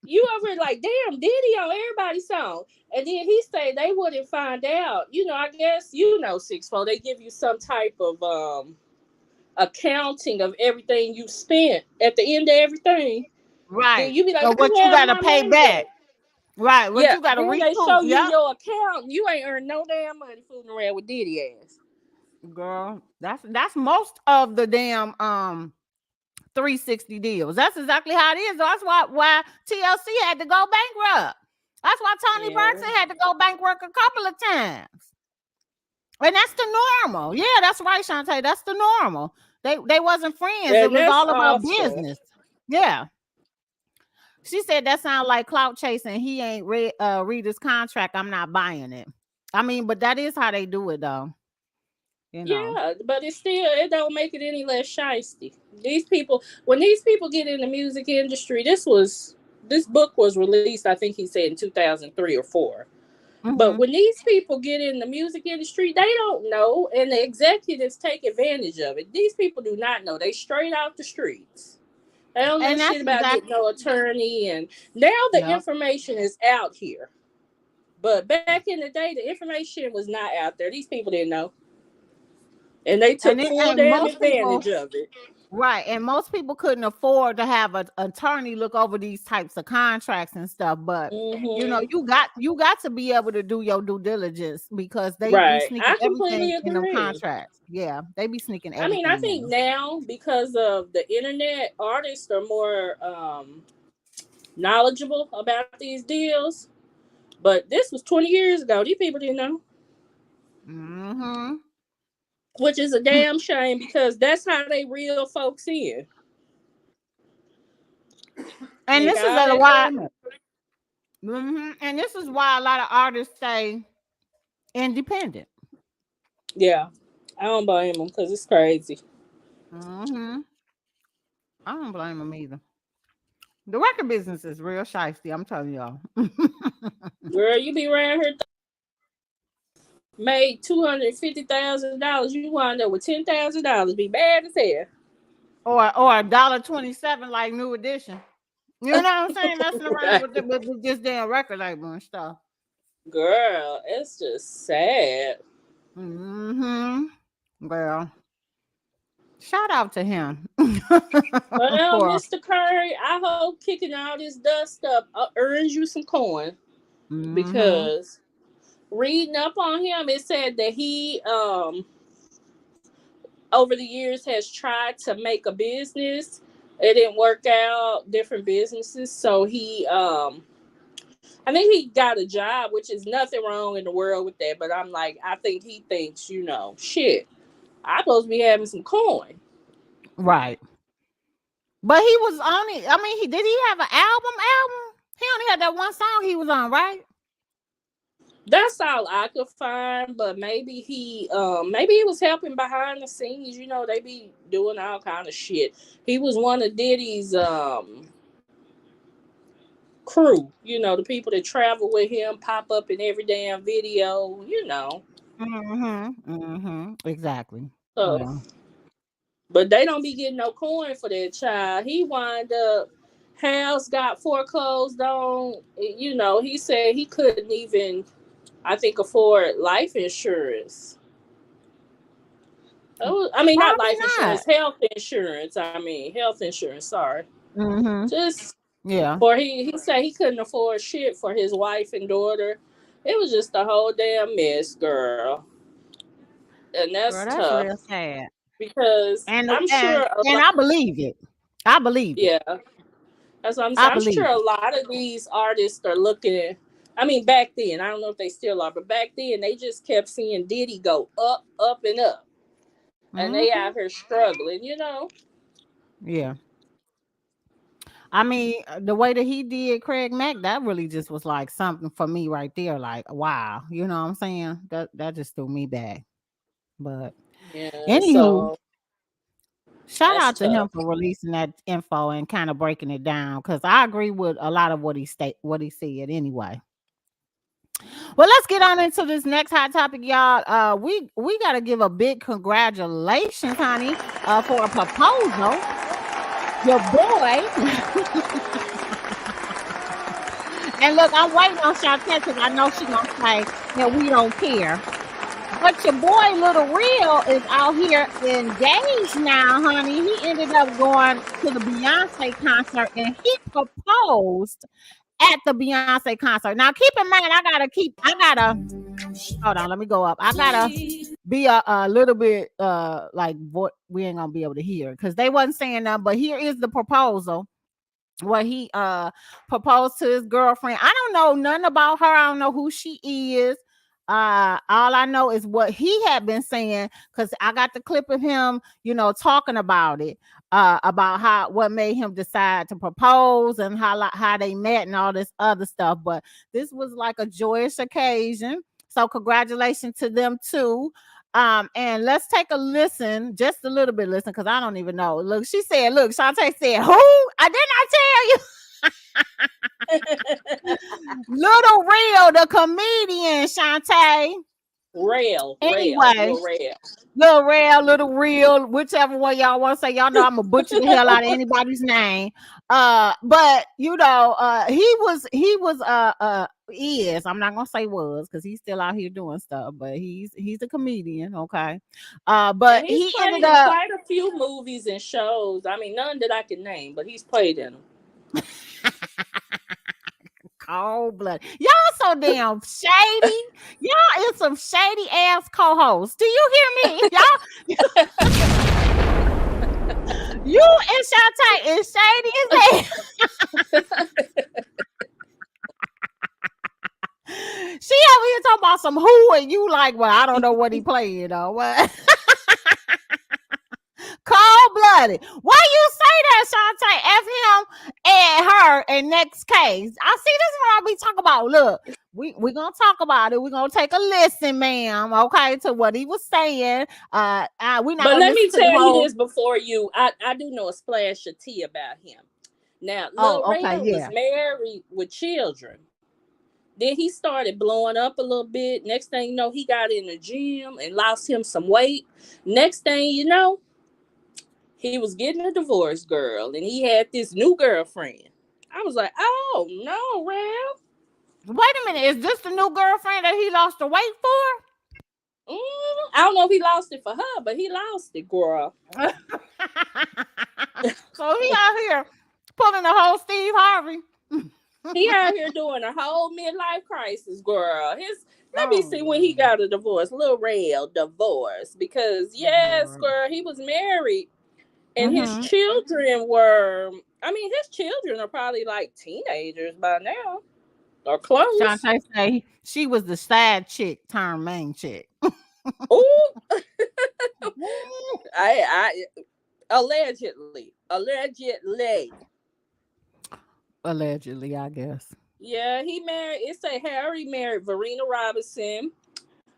You over like, damn, Diddy on everybody's song. And then he said they wouldn't find out. You know, I guess, you know, Sixx, they give you some type of accounting of everything you spent at the end of everything. Right. Then you be like, so what you gotta pay back. Right. What you gotta recoup. They show you your account. You ain't earned no damn money fooling around with Diddy ass. Girl, that's most of the damn 360 deals. That's exactly how it is. That's why TLC had to go bankrupt. That's why Tony Braxton had to go bankrupt a couple of times. And that's the normal. Yeah, that's right, Shawntee. That's the normal. They wasn't friends. It was all about business. Yeah. She said that sounds like clout chasing. He ain't read his contract. I'm not buying it. I mean, but that is how they do it, though. You know. Yeah, but it don't make it any less shiesty. When these people get in the music industry, this was this book was released, I think he said in 2003 or 4. Mm-hmm. But when these people get in the music industry, they don't know, and the executives take advantage of it. These people do not know. They straight out the streets. They don't know shit about getting no attorney, and now the information is out here. But back in the day, the information was not out there. These people didn't know. And they took full damn advantage of it. Right. And most people couldn't afford to have an attorney look over these types of contracts and stuff. But you know, you got to be able to do your due diligence because they be sneaking everything in them contracts. Yeah, they be sneaking everything. I mean, I think now because of the internet, artists are more knowledgeable about these deals. But this was 20 years ago. These people didn't know. Mm-hmm. Which is a damn shame because that's how they reel folks in. And this is why. And this is why a lot of artists stay independent. Yeah, I don't blame them because it's crazy. I don't blame them either. The record business is real shiesty, I'm telling y'all. Girl, you be around here made $250,000, you wind up with $10,000. Be bad as hell. Or $1.27 like New Edition. You know what I'm saying? Messing around with this damn record label and stuff. Girl, it's just sad. Well, shout out to him. Well, Mr. Curry, I hope kicking all this dust up earns you some coin. Because reading up on him, it said that he over the years has tried to make a business. It didn't work out, different businesses. So he I think he got a job, which is nothing wrong in the world with that. But I'm like, I think he thinks, you know, shit, I'm supposed to be having some coin. Right. But he was only, I mean, did he have an album? He only had that one song he was on, right? That's all I could find, but maybe he was helping behind the scenes. You know, they be doing all kind of shit. He was one of Diddy's crew. You know, the people that travel with him pop up in every damn video. You know. Exactly. So, yeah. But they don't be getting no coin for that child. He wind up, house got foreclosed on. You know, he said he couldn't even, I think, afford life insurance. I mean, not life insurance, health insurance. Health insurance. Sorry. Just for he said he couldn't afford shit for his wife and daughter. It was just a whole damn mess, girl. And that's tough. Real sad. Because I'm sure, and I believe it. I believe it. Yeah, that's what I'm saying. I'm sure a lot of these artists are looking at. I mean, back then, I don't know if they still are, but back then they just kept seeing Diddy go up, up, and up, and they out here struggling. You know. Yeah. I mean, the way that he did Craig Mack, that really just was like something for me right there. Like, wow, you know what I'm saying? That just threw me back. But anywho, shout out to him for releasing that info and kind of breaking it down because I agree with a lot of what he said anyway. Well, let's get on into this next hot topic, y'all. We got to give a big congratulations, honey, for a proposal. Your boy. And look, I'm waiting on Shawntee because I know she's going to say that we don't care. But your boy Little Real is out here engaged now, honey. He ended up going to the Beyoncé concert and he proposed at the Beyoncé concert. Now, keep in mind, hold on, let me go up. I gotta be a little bit like what we ain't gonna be able to hear because they wasn't saying nothing. But here is the proposal. Where he proposed to his girlfriend. I don't know nothing about her. I don't know who she is. All I know is what he had been saying because I got the clip of him, you know, talking about it, about what made him decide to propose and how they met and all this other stuff. But this was like a joyous occasion. So congratulations to them too. And let's take a listen, just a little bit listen, because I don't even know. Look, Shawntee said, who? I did not tell you. Little Real, the comedian, Shawntee. Anyway, Little Real, whichever one y'all want to say. Y'all know I'm gonna butcher the hell out of anybody's name. But you know, is, I'm not gonna say was, because he's still out here doing stuff, but he's a comedian, okay. But he's he played ended in up quite a few movies and shows. I mean, none that I can name, but he's played in them. cold blood. Y'all so damn shady. Y'all is some shady ass co-hosts. Do you hear me? Y'all you and Shawntee is shady as hell. She over here talking about some who, and you like, well, I don't know what he playing though. What? Cold-blooded. Why you say that, Shawntee? F him and her and next case. I see this is what I be talking about. Look, we gonna talk about it. We're gonna take a listen, ma'am, okay, to what he was saying. We're not But gonna let me listen to tell the you whole... this before you. I do know a splash of tea about him. Now, Lil okay, Ray yeah. was married with children. Then he started blowing up a little bit. Next thing you know, he got in the gym and lost him some weight. Next thing you know, he was getting a divorce, girl, and he had this new girlfriend. I was like, oh, no, Ralph. Wait a minute. Is this the new girlfriend that he lost the weight for? I don't know if he lost it for her, but he lost it, girl. So he out here pulling a whole Steve Harvey. He out here doing a whole midlife crisis, girl. Let me see when he got a divorce. Lil Rail divorce. Because yes, girl, he was married. And his children were, his children are probably like teenagers by now. Or close. Shawntee say she was the side chick turned main chick. Ooh. Allegedly, I guess. Yeah, he married. It say Harry married Verena Robinson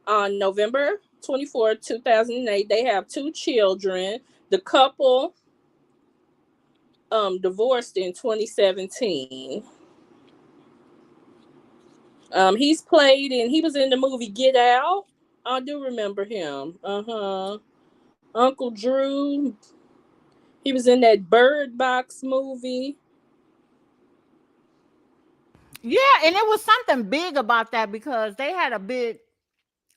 on November 24, 2008. They have 2 children. The couple divorced in 2017. He was in the movie Get Out. I do remember him. Uncle Drew. He was in that Bird Box movie. Yeah, and it was something big about that because they had a big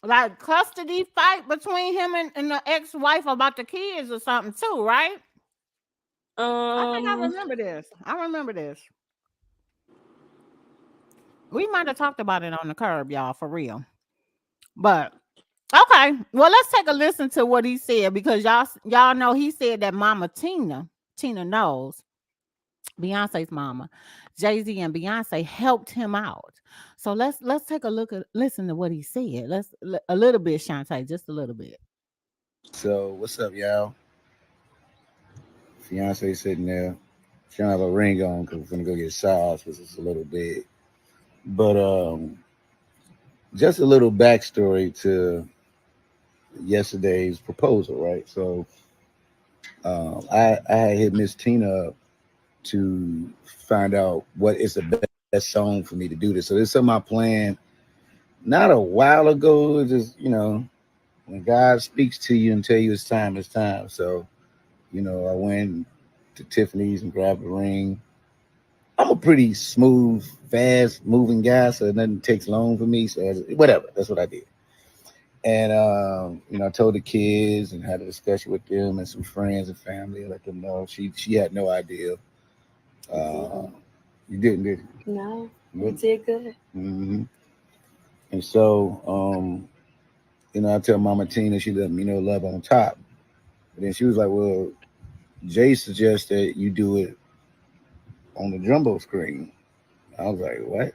like custody fight between him and the ex-wife about the kids or something too, right? I think I remember this. We might have talked about it on the curb, y'all, for real. But okay, well, let's take a listen to what he said because y'all know he said that Mama Tina knows, Beyonce's mama, Jay-Z and Beyonce helped him out. So let's take a listen to what he said. A little bit, Shawntee, just a little bit. So what's up, y'all? Beyonce sitting there. She don't have a ring on because we're gonna go get showers because it's a little big. But just a little backstory to yesterday's proposal, right? So I hit Miss Tina up to find out what is the best song for me to do this. So this is something I planned not a while ago. It's just, when God speaks to you and tell you it's time. So, I went to Tiffany's and grabbed a ring. I'm a pretty smooth, fast moving guy, so nothing takes long for me. So whatever, that's what I did. And I told the kids and had a discussion with them and some friends and family. Let them know she had no idea. You didn't, did you? No, you did good. Mm-hmm. And so, I tell Mama Tina, she let me know love on top. But then she was like, well, Jay suggests that you do it on the jumbo screen. I was like, what?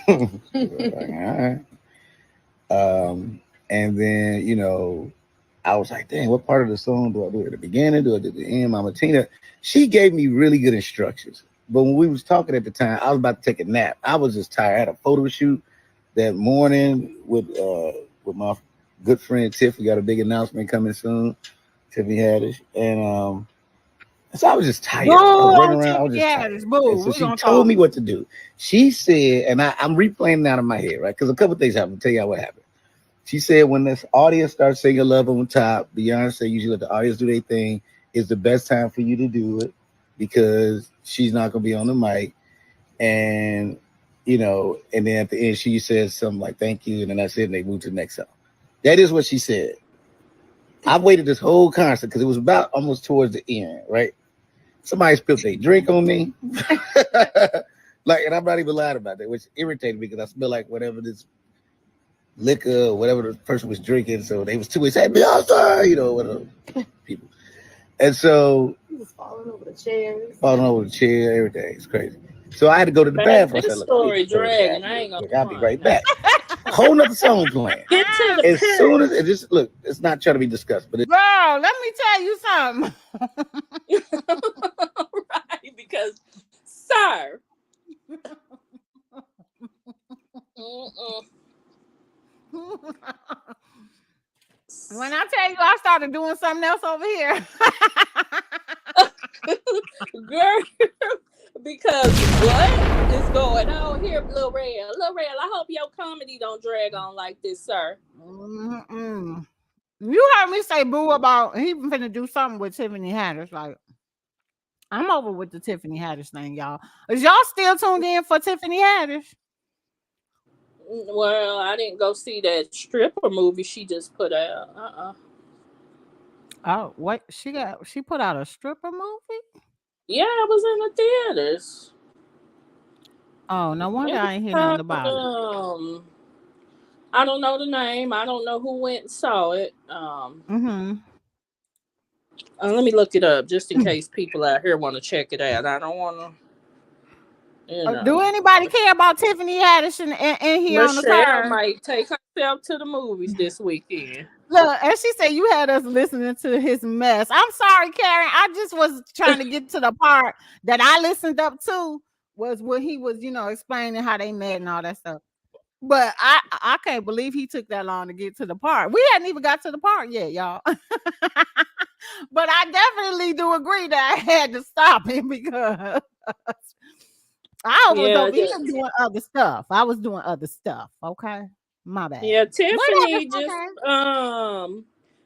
Like, all right. And then, I was like, dang, what part of the song do I do at the beginning? Do I do at the end? Mama Tina, she gave me really good instructions. But when we was talking at the time, I was about to take a nap. I was just tired. I had a photo shoot that morning with my good friend Tiff. We got a big announcement coming soon. Tiffany Haddish. And So I was just tired. I was running around. I was just Yeah, tired. this boo. And so We she gonna told talk. me what to do. She said, and I'm replaying that in my head, right? Because a couple things happened. I'll tell you what happened. She said when this audience starts singing Love on top, Beyonce usually let the audience do their thing. It's the best time for you to do it because she's not going to be on the mic. And, you know, and then at the end, she says something like, thank you. And then that's it. And they move to the next song. That is what she said. I waited this whole concert because it was about almost towards the end, right? Somebody spilled their drink on me. Like, and I'm not even lying about that, which irritated me because I smell like whatever this liquor or whatever the person was drinking. So they was too excited, Beyonce, you know, whatever people. And so He was falling over the chairs. falling over the chair, everything. It's crazy. So I had to go to the bathroom. I This said, look, I need story to go to the dragging. bathroom. I ain't gonna. Look, I'll be right back. Whole nother song playing. Get to the As soon as it just look, it's not trying to be discussed, but it, Girl, let me tell you something. Right, because, sir. When I tell you I started doing something else over here. Girl, because what is going on here, Lil Rel? Lil Rel, I hope your comedy don't drag on like this, sir. Mm-mm. You heard me say boo about he finna do something with Tiffany Haddish. Like, I'm over with the Tiffany Haddish thing, y'all. Is y'all still tuned in for Tiffany Haddish? Well, I didn't go see that stripper movie she just put out. Oh, what she put out a stripper movie? Yeah, it was in the theaters. Oh, no wonder It I ain't hear nothing about it. was, I don't know the name. I don't know who went and saw it. Let me look it up just in case people out here want to check it out. I don't want to, Do anybody care about Tiffany Haddish and here on the Michelle card? might take herself to the movies this weekend. Look, and she said you had us listening to his mess. I'm sorry, Karen. I just was trying to get to the part that I listened up to was when he was, explaining how they met and all that stuff. But I can't believe he took that long to get to the part. We hadn't even got to the part yet, y'all. But I definitely do agree that I had to stop him because I was even doing other stuff. I was doing other stuff. Okay. My bad. Yeah, Tiffany just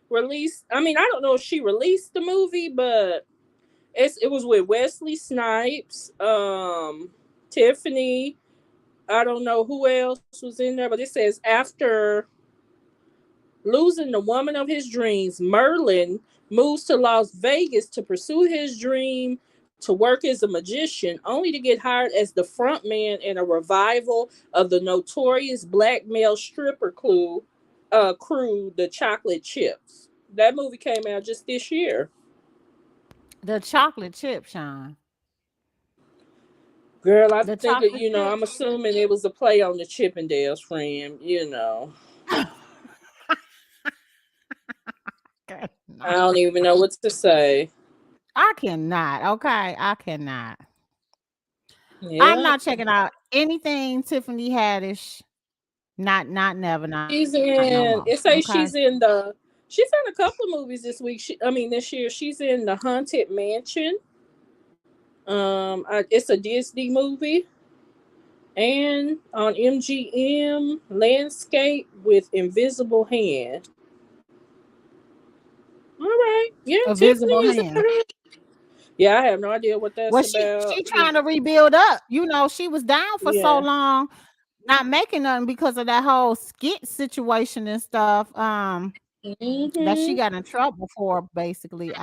released. I mean, I don't know if she released the movie, but it was with Wesley Snipes, Tiffany. I don't know who else was in there, but it says after losing the woman of his dreams, Merlin moves to Las Vegas to pursue his dream to work as a magician, only to get hired as the frontman in a revival of the notorious black male stripper crew, the Chocolate Chips. That movie came out just this year. The Chocolate Chip, Sean. Girl, I think I'm assuming it was a play on the Chippendales, friend. I don't even know what to say. I cannot. Okay, I cannot. Yeah. I'm not checking out anything Tiffany Haddish. Not never. She's in. It says she's in a couple of movies this week. This year. She's in The Haunted Mansion. It's a Disney movie, and on MGM, Landscape with Invisible Hand. All right, yeah, Invisible Hand. Yeah, I have no idea what that's about. She trying to rebuild up. She was down for so long, not making nothing because of that whole skit situation and stuff. That she got in trouble for, basically.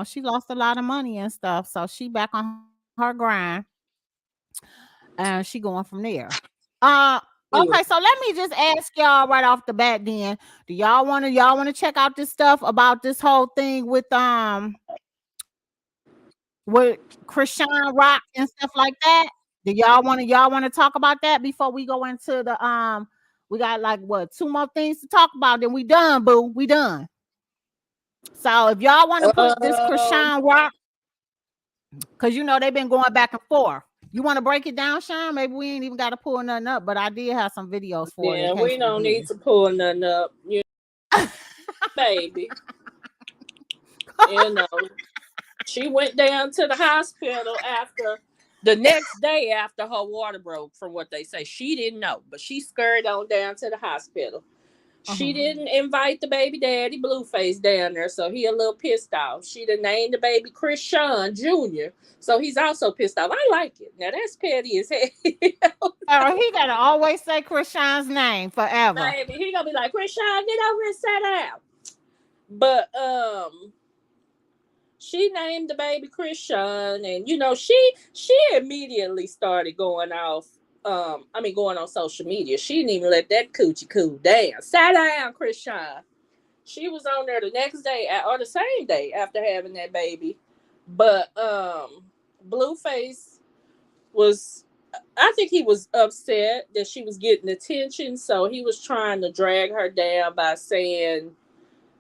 She lost a lot of money and stuff, so she back on her grind, and she going from there. Okay, so let me just ask y'all right off the bat. Then, do y'all want to check out this stuff about this whole thing with Krishan Rock and stuff like that? Do y'all want to talk about that before we go into the we got like 2 more things to talk about, then we done, boo. We done. So if y'all want to put this Krishan Rock, because they've been going back and forth. You want to break it down, Sean? Maybe we ain't even got to pull nothing up, but I did have some videos for you. Yeah, we don't need to pull nothing up. She went down to the hospital after the next day after her water broke, from what they say. She didn't know, but she scurried on down to the hospital. She didn't invite the baby daddy Blueface down there, so he a little pissed off. She done named the baby Chris Shawn Jr., so he's also pissed off. I like it. Now that's petty as hell. Oh, he gotta always say Chris Shawn's name forever. Baby, he gonna be like, Chris Shawn, get over and sit down. But she named the baby Chris Shawn, and you know, she immediately started going off. Going on social media. She didn't even let that coochie cool down. Sat down, Chris Shawn. She was on there the next day or the same day after having that baby. But Blueface was, I think he was upset that she was getting attention, so he was trying to drag her down by saying,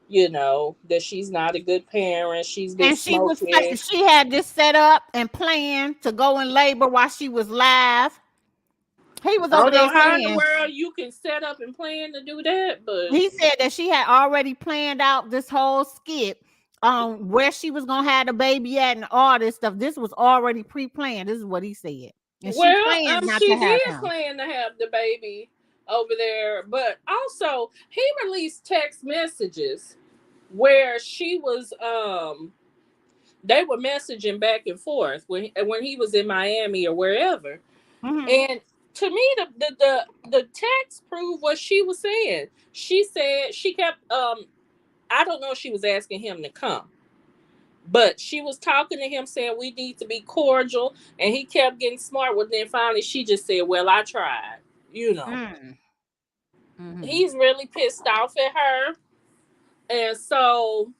you know, that she's not a good parent. She's been smoking. She had this set up and planned to go in labor while she was live. He was over there how in saying, the world you can set up and plan to do that, but he said that she had already planned out this whole skit on where she was gonna have the baby at and all this stuff. This was already pre-planned. This is what he said. And well, she planned not she to have did him. plan to have the baby over there, but also he released text messages where she was they were messaging back and forth when he was in Miami or wherever. And to me, the text proved what she was saying. She said she kept I don't know if she was asking him to come, but she was talking to him saying we need to be cordial, and he kept getting smart. Well, then finally she just said, well, I tried, you know. He's really pissed off at her, and so,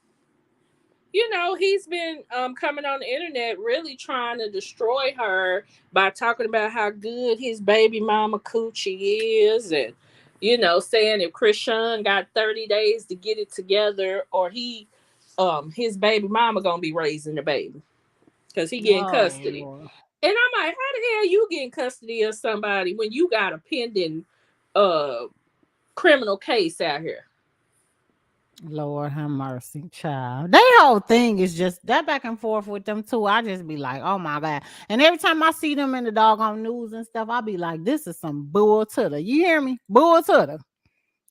you know, he's been coming on the internet really trying to destroy her by talking about how good his baby mama coochie is, and, you know, saying if Chris Shawn got 30 days to get it together, or his baby mama gonna be raising the baby because he getting custody. Lord. And I'm like, how the hell you getting custody of somebody when you got a pending criminal case out here? Lord have mercy, child. That whole thing is just that back and forth with them too. I just be like, oh my God. And every time I see them in the doggone news and stuff, I be like, this is some bull to the. You hear me? Bull to the.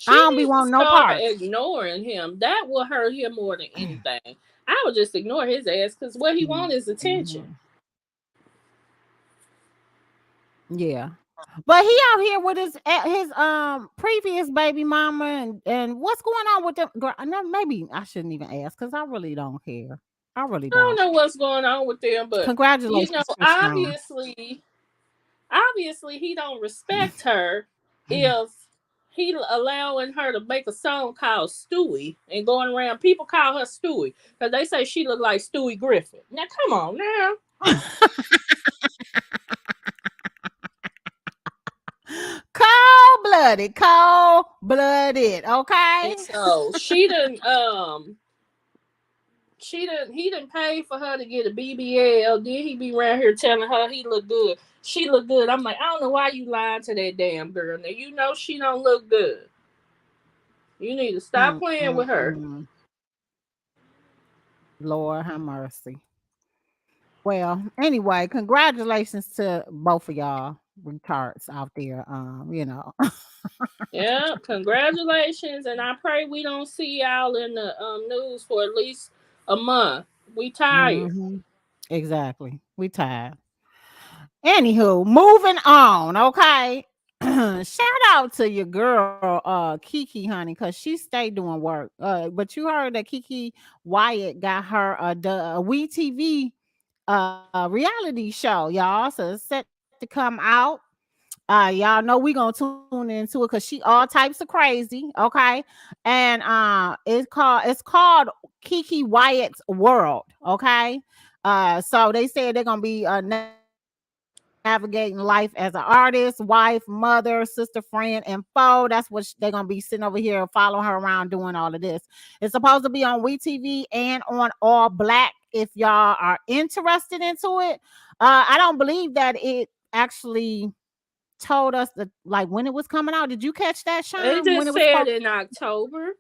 I don't be wanting no parts. Ignoring him. That will hurt him more than anything. I would just ignore his ass because what he wants is attention. Yeah. But he out here with his previous baby mama and what's going on with them? Girl, maybe I shouldn't even ask because I really don't care. I really don't. I don't know what's going on with them, but congratulations. You know, obviously he don't respect her if he allowing her to make a song called Stewie and going around. People call her Stewie because they say she look like Stewie Griffin. Now come on now. Cold-blooded, okay? And so he didn't pay for her to get a BBL. Then he be around here telling her he look good. She look good. I'm like, I don't know why you lying to that damn girl. Now you know she don't look good. You need to stop playing with her. Lord have mercy. Well, anyway, congratulations to both of y'all retards out there. You know. Yeah, congratulations, and I pray we don't see y'all in the news for at least a month. We tired. Exactly. We tired. Anywho, moving on. Okay. Shout out to your girl, KeKe, honey, because she stayed doing work. But you heard that KeKe Wayatt got her a WeTV reality show, y'all. So it's set to come out. Y'all know we gonna tune into it because she all types of crazy, okay? And it's called KeKe Wayatt's World, okay? So they said they're gonna be navigating life as an artist, wife, mother, sister, friend, and foe. That's what they're gonna be sitting over here following her around doing all of this. It's supposed to be on WeTV and on All Black if y'all are interested into it. I don't believe that it actually told us that like when it was coming out. Did you catch that, Shawn? They just said in October.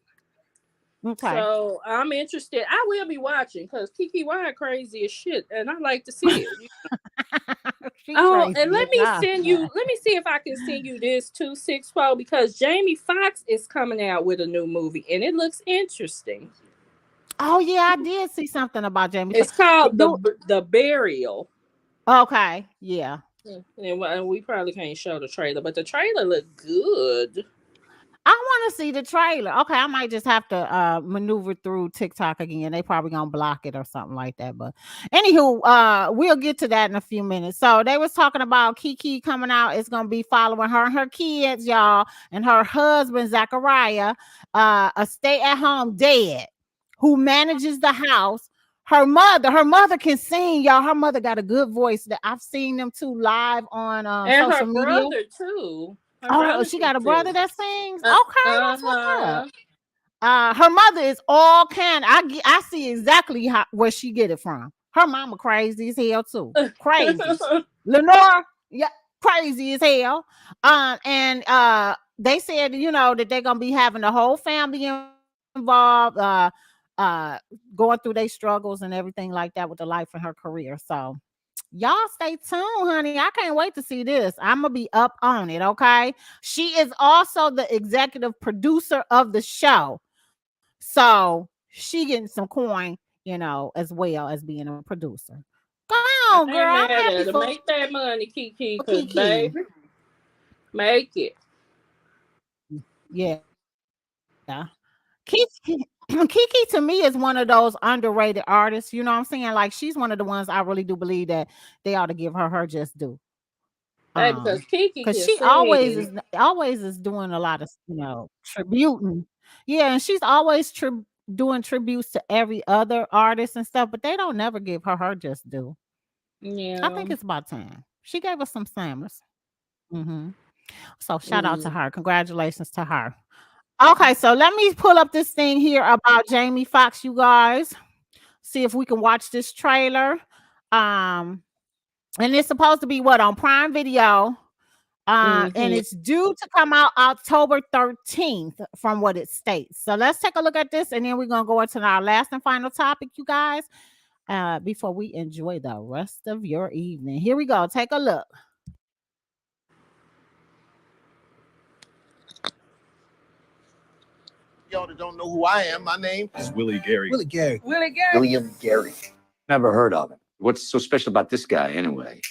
Okay. So I'm interested. I will be watching because KeKe Wayatt crazy as shit, and I like to see it. Oh, and let me send you. Let me see if I can send you this 264 because Jamie Foxx is coming out with a new movie, and it looks interesting. Oh yeah, I did see something about Jamie. It's called the Burial. Okay, yeah. And we probably can't show the trailer, but the trailer looked good. I want to see the trailer. Okay, I might just have to maneuver through TikTok again. They probably gonna block it or something like that. But anywho, we'll get to that in a few minutes. So they was talking about KeKe coming out. It's gonna be following her and her kids, y'all, and her husband Zachariah, a stay-at-home dad who manages the house. Her mother can sing, y'all. Her mother got a good voice. That I've seen them two live on and social her media. brother too. Oh, she got a brother that sings. Okay, that's what's up. Her mother is all kind. I see exactly where she get it from. Her mama crazy as hell too. Crazy. Lenore, yeah, crazy as hell. And they said, that they're gonna be having the whole family involved, going through their struggles and everything like that with the life and her career. So y'all stay tuned, honey. I can't wait to see this. I'm gonna be up on it. Okay. She is also the executive producer of the show, so she getting some coin, as well as being a producer. Go on, girl. I'm happy to for make that money, KeKe. Cause baby, make it. Yeah. KeKe to me is one of those underrated artists. You know what I'm saying? Like, she's one of the ones I really do believe that they ought to give her just due. Because KeKe, because she always is doing a lot of tributing. Yeah, and she's always doing tributes to every other artist and stuff, but they don't never give her just due. Yeah, I think it's about time. She gave us some slammers. So shout out to her. Congratulations to her. Okay, so let me pull up this thing here about Jamie Foxx, you guys. See if we can watch this trailer. And it's supposed to be on Prime Video. And it's due to come out October 13th from what it states. So let's take a look at this, and then we're gonna go into our last and final topic, you guys, before we enjoy the rest of your evening. Here we go. Take a look. Y'all that don't know who I am, my name is Willie Gary. Willie Gary. Willie Gary. William Gary. Never heard of him. What's so special about this guy anyway?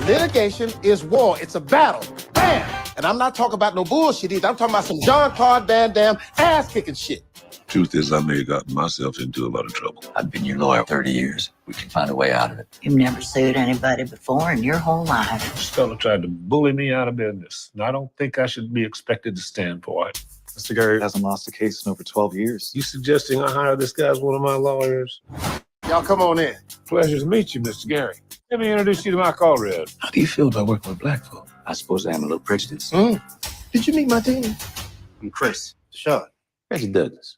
Litigation is war. It's a battle. Bam! And I'm not talking about no bullshit either. I'm talking about some Jean-Claude Van Damme ass-kicking shit. Truth is, I may have gotten myself into a lot of trouble. I've been your lawyer 30 years. We can find a way out of it. You've never sued anybody before in your whole life. This fella tried to bully me out of business, and I don't think I should be expected to stand for it. Mr. Gary hasn't lost a case in over 12 years. You suggesting I hire this guy as one of my lawyers? Y'all come on in. Pleasure to meet you, Mr. Gary. Let me introduce you to my comrade. How do you feel about working with black folk? I suppose I am a little prejudiced. Did you meet my team? I'm Chris. Shawn. Reggie Douglas.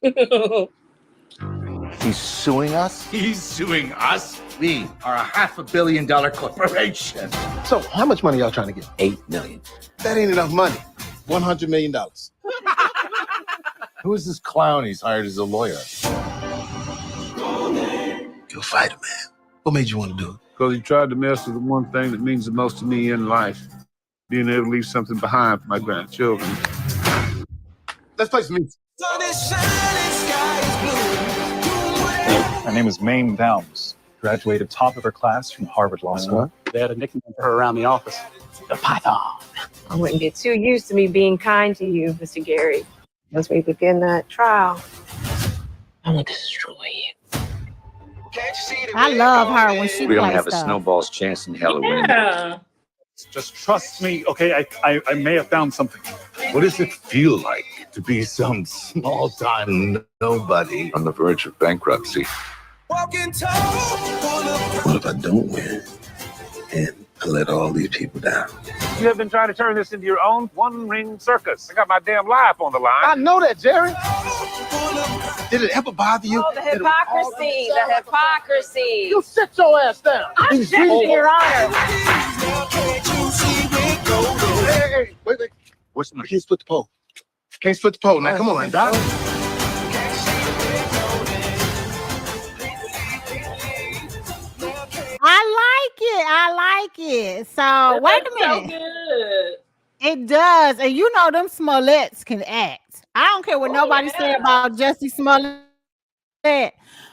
He's suing us? He's suing us? We are a $500 million corporation. So how much money y'all trying to get? $8 million. That ain't enough money. $100 million. Who is this clown he's hired as a lawyer? You'll fight him, man. What made you want to do it? Because he tried to mess with the one thing that means the most to me in life. Being able to leave something behind for my grandchildren. Let's play some music. Her name is Mame Downs. Graduated top of her class from Harvard Law School. They had a nickname for her around the office. The Python. I wouldn't get too used to me being kind to you, Mr. Gary. As we begin that trial, I want to destroy you. I love her when she We don't plays have a stuff. snowball's chance in hell of winning. Yeah. Just trust me, okay? I may have found something. What does it feel like to be some small-time nobody on the verge of bankruptcy? What if I don't win and I let all these people down? You have been trying to turn this into your own one-ring circus. I got my damn life on the line. I know that, Jerry. Did it ever bother you? Oh, the hypocrisy, the hypocrisy. You sit your ass down. I'm objecting, Your Honor. Hey, wait. What's the Can't split the pole. Can't split the pole now. Come on, Doc. I like it. So wait a minute. So good. It does. And you know them Smolletts can act. I don't care what nobody say about Jussie Smollett.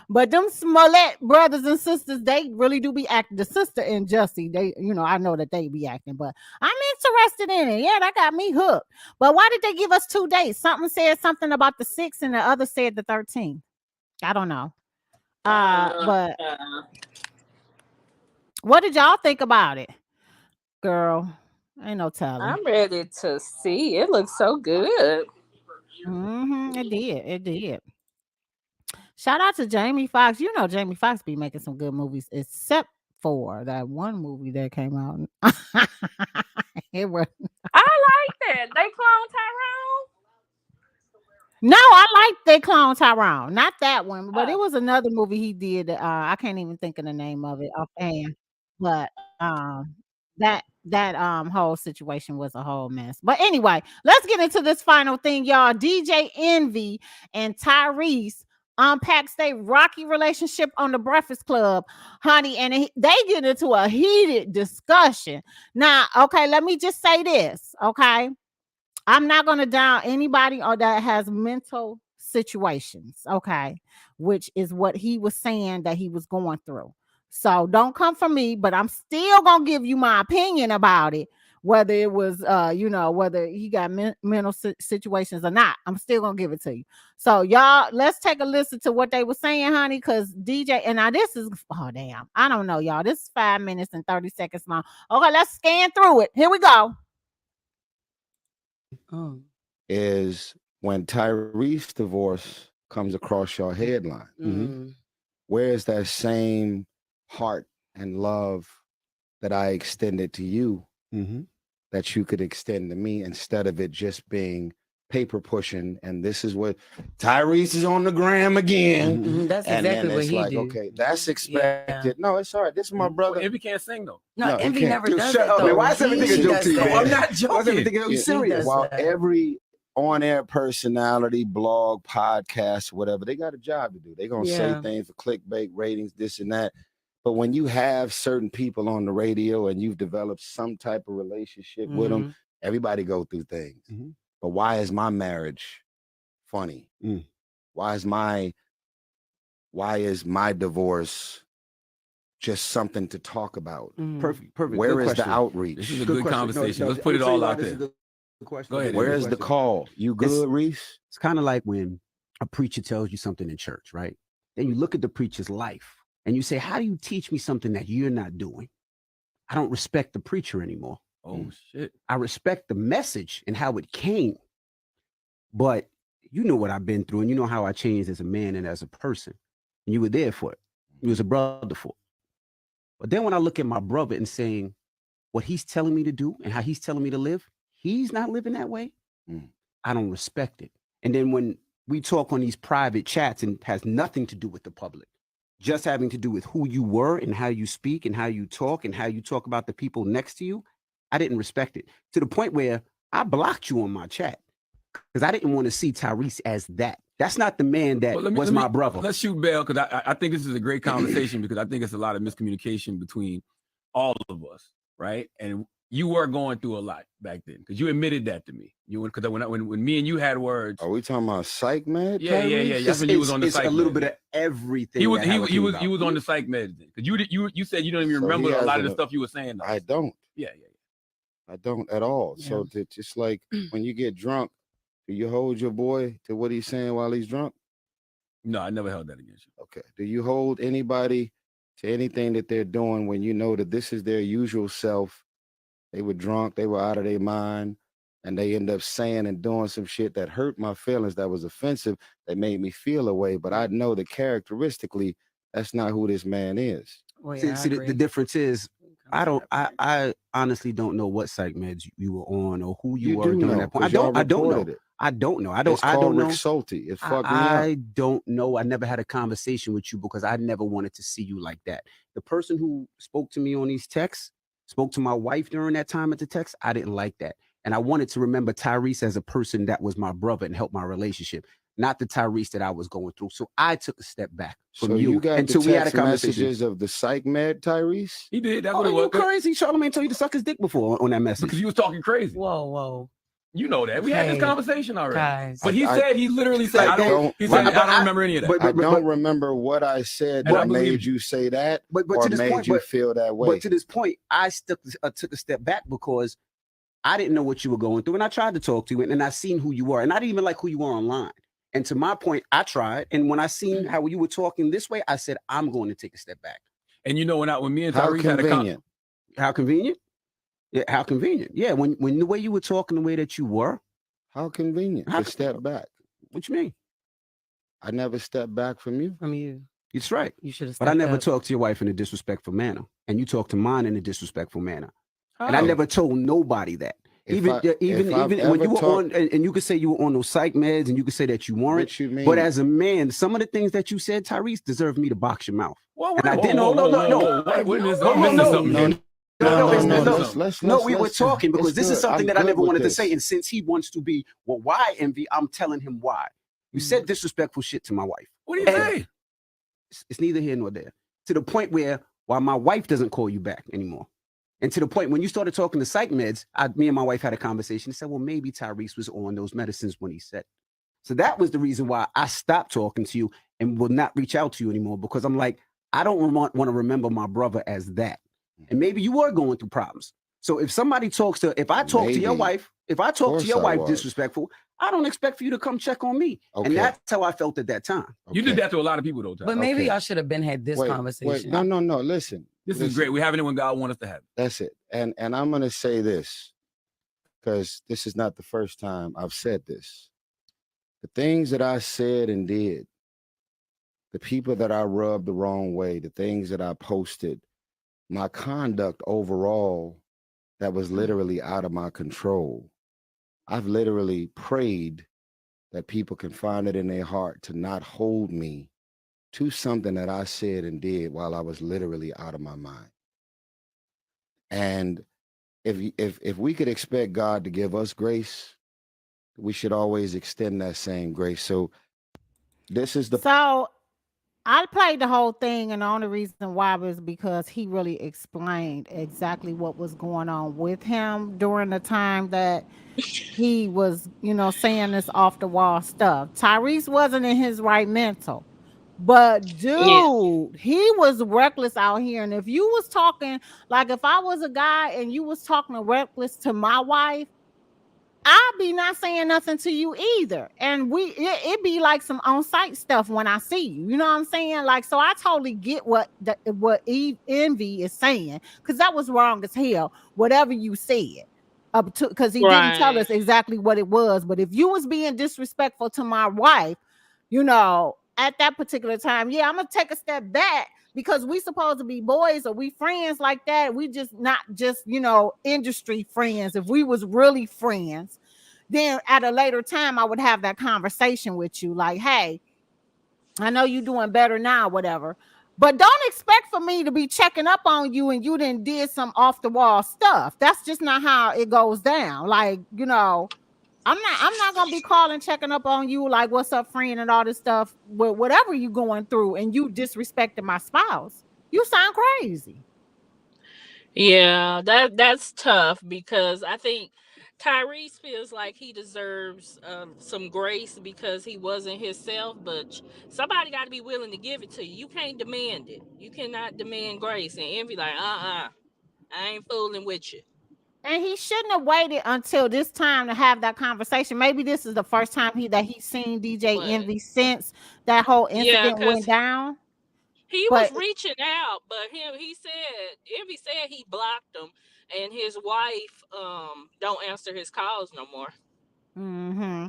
But them Smollett brothers and sisters, they really do be acting. The sister and Jussie, they, I know that they be acting, but I'm interested in it. Yeah, that got me hooked. But why did they give us 2 dates? Something said something about the 6th and the other said the 13th. I don't know. But what did y'all think about it? Girl, ain't no telling. I'm ready to see. It looks so good. It did. Shout out to Jamie Foxx. You know Jamie Foxx be making some good movies, except for that one movie that came out. It was. I like that. They clone Tyrone. No, I like They Clone Tyrone. Not that one, but it was another movie he did. I can't even think of the name of it offhand. But that whole situation was a whole mess. But anyway, let's get into this final thing, y'all. DJ Envy and Tyrese unpacks their rocky relationship on the Breakfast Club, honey, and they get into a heated discussion. Now, okay, let me just say this, okay? I'm not going to down anybody or that has mental situations, okay, which is what he was saying that he was going through. So don't come for me, but I'm still going to give you my opinion about it, whether it was, whether he got mental situations or not. I'm still going to give it to you. So y'all, let's take a listen to what they were saying, honey, because DJ, and now this is, oh, damn, I don't know, y'all. This is 5 minutes and 30 seconds long. Okay, let's scan through it. Here we go. Is when Tyrese divorce comes across your headline. Where is that same heart and love that I extended to you that you could extend to me, instead of it just being paper pushing? And this is what Tyrese is on the gram again. That's and exactly then what it's he like, do. okay, that's expected. No, it's all right. This is my brother. Envy can't sing though. No, he Envy can't. never Dude, does shut it up, though. man. Why is everything a joke to you, man? I'm not Why is joking. everything you serious? While every on-air personality, blog, podcast, whatever, they got a job to do. They're gonna say things for clickbait, ratings, this and that. But when you have certain people on the radio and you've developed some type of relationship with them, everybody go through things. But why is my marriage funny? Why is my divorce just something to talk about? Perfect. Where Good is question. the outreach? This is a good conversation. Let's put it all out there. Go ahead. Where's the call? You good, Reese? It's kind of like when a preacher tells you something in church, right? Then you look at the preacher's life and you say, how do you teach me something that you're not doing? I don't respect the preacher anymore. Oh, shit. I respect the message and how it came. But you know what I've been through, and you know how I changed as a man and as a person. And you were there for it. You was a brother for it. But then when I look at my brother and saying what he's telling me to do and how he's telling me to live, he's not living that way. I don't respect it. And then when we talk on these private chats and has nothing to do with the public, just having to do with who you were and how you speak and how you talk about the people next to you, I didn't respect it, to the point where I blocked you on my chat because I didn't want to see Tyrese as that. That's not the man that was my brother. Let's shoot bail, because I think this is a great conversation, because I think it's a lot of miscommunication between all of us, right? And you were going through a lot back then, because you admitted that to me. Because when me and you had words. Are we talking about psych med? Yeah. That's when you was on the psych. It's a little bit of everything. He was on the psych med, because you said you don't even remember a lot of the stuff you were saying. I don't. Yeah. I don't at all. Yeah. So it's just like when you get drunk, do you hold your boy to what he's saying while he's drunk? No, I never held that against you. Okay. Do you hold anybody to anything that they're doing when you know that this is their usual self? They were drunk, they were out of their mind, and they end up saying and doing some shit that hurt my feelings, that was offensive, that made me feel a way. But I know that characteristically, that's not who this man is. Well, yeah, see the difference is, I honestly don't know what psych meds you were on or who you were during that point. I don't know. It's called Rick Salty. It fucked me up. I don't know. I never had a conversation with you because I never wanted to see you like that. The person who spoke to me on these texts, spoke to my wife during that time at the text, I didn't like that. And I wanted to remember Tyrese as a person that was my brother and helped my relationship, not the Tyrese that I was going through. So I took a step back from So you got until the we had a text conversation. messages of the psych med Tyrese? He did. That's Oh, what it you was. crazy? Charlamagne told you to suck his dick before on that message. Because you was talking crazy. Whoa. You know that. We had this conversation already. Guys. But he literally said, I don't remember any of that. I don't remember what I said that made you say that or made you feel that way. But to this point, I took a step back because I didn't know what you were going through. And I tried to talk to you and I seen who you were. And I didn't even like who you were online. And to my point, I tried. And when I seen how you were talking this way, I said, I'm going to take a step back. And you know, when me and Tyrese had a how convenient? Yeah, how convenient. Yeah, when the way you were talking, the way that you were. How convenient to step back. What you mean? I never stepped back from you. From you. That's right. You should have. But I never talked to your wife in a disrespectful manner. And you talked to mine in a disrespectful manner. And I never told nobody that. Even when you were on, and you could say you were on those psych meds, and you could say that you weren't. What you mean? But as a man, some of the things that you said, Tyrese, deserved me to box your mouth. Well, and I didn't. No, we were talking because this is something that I never wanted to say. And since he wants to be, well, why Envy? I'm telling him why. You said disrespectful shit to my wife. What do you say? It's neither here nor there. To the point where my wife doesn't call you back anymore. And to the point when you started talking to psych meds, me and my wife had a conversation and said, well, maybe Tyrese was on those medicines when he said. So that was the reason why I stopped talking to you and will not reach out to you anymore, because I'm like, I don't want to remember my brother as that. And maybe you were going through problems. So if somebody if I talk to your wife, disrespectful, I don't expect for you to come check on me. Okay. And that's how I felt at that time. Okay. You did that to a lot of people though, Ty. But maybe y'all should have had this conversation. No. Listen. This is great. We're having it when God wants us to have it. That's it. And I'm going to say this, because this is not the first time I've said this. The things that I said and did, the people that I rubbed the wrong way, the things that I posted, my conduct overall that was literally out of my control. I've literally prayed that people can find it in their heart to not hold me to something that I said and did while I was literally out of my mind. And if we could expect God to give us grace, we should always extend that same grace. So this is So I played the whole thing, and the only reason why was because he really explained exactly what was going on with him during the time that he was, saying this off the wall stuff. Tyrese wasn't in his right mental. But dude, he was reckless out here. And if you was talking, like if I was a guy and you was talking reckless to my wife, I'd be not saying nothing to you either. And it be like some on-site stuff when I see you. You know what I'm saying? Like, so I totally get what Envy is saying, because that was wrong as hell, whatever you said. Because he didn't tell us exactly what it was. But if you was being disrespectful to my wife, at that particular time, I'm gonna take a step back, because we supposed to be boys, or we friends like that. We just not just industry friends. If we was really friends, then at a later time I would have that conversation with you, like, hey, I know you doing better now, whatever, but don't expect for me to be checking up on you and you did some off the wall stuff. That's just not how it goes down. Like, I'm not gonna be calling, checking up on you, like, what's up, friend, and all this stuff, with whatever you going through, and you disrespecting my spouse. You sound crazy. Yeah, that's tough, because I think Tyrese feels like he deserves some grace because he wasn't himself, but somebody got to be willing to give it to you. You can't demand it. You cannot demand grace. And Envy like, I ain't fooling with you. And he shouldn't have waited until this time to have that conversation. Maybe this is the first time he's seen DJ Envy since that whole incident went down. He was reaching out, but Envy said he blocked him, and his wife don't answer his calls no more. Mm-hmm.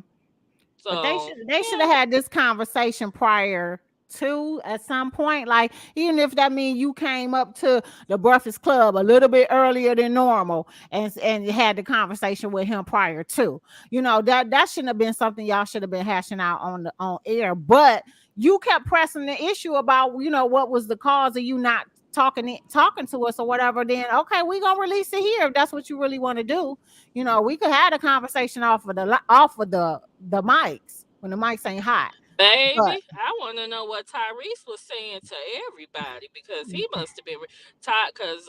So but they should have had this conversation prior to, at some point, like, even if that means you came up to the Breakfast Club a little bit earlier than normal and had the conversation with him prior to, that shouldn't have been something y'all should have been hashing out on air. But you kept pressing the issue about what was the cause of you not talking to us or whatever, then okay, we gonna release it here if that's what you really want to do. You know, we could have a conversation off of the mics when the mics ain't hot. But Baby, I want to know what Tyrese was saying to everybody because he must have been tired because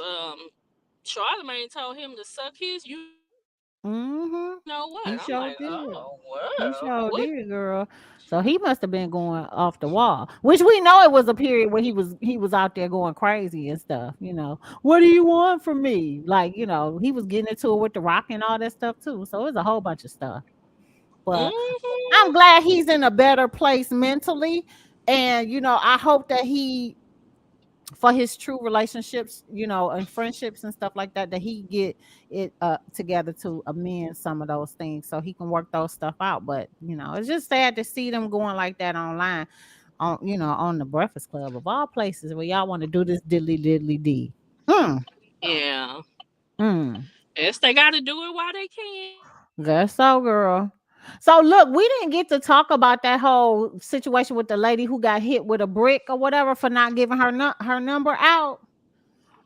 Charlamagne told him to suck his. You know what? He I'm sure like, did. oh, He well, sure what? did, girl. So he must have been going off the wall, which we know it was a period where he was out there going crazy and stuff. You know, what do you want from me? Like, you know, he was getting into it with the Rock and all that stuff too. So it was a whole bunch of stuff. But I'm glad he's in a better place mentally, and you know, I hope that he, for his true relationships, you know, and friendships and stuff like that, that he get it together to amend some of those things so he can work those stuff out. But you know, it's just sad to see them going like that online, on, you know, on the Breakfast Club of all places where y'all want to do this diddly d. Yeah. Mm. Yes, they got to do it while they can. Guess so, girl. So look, we didn't get to talk about that whole situation with the lady who got hit with a brick or whatever for not giving her number out.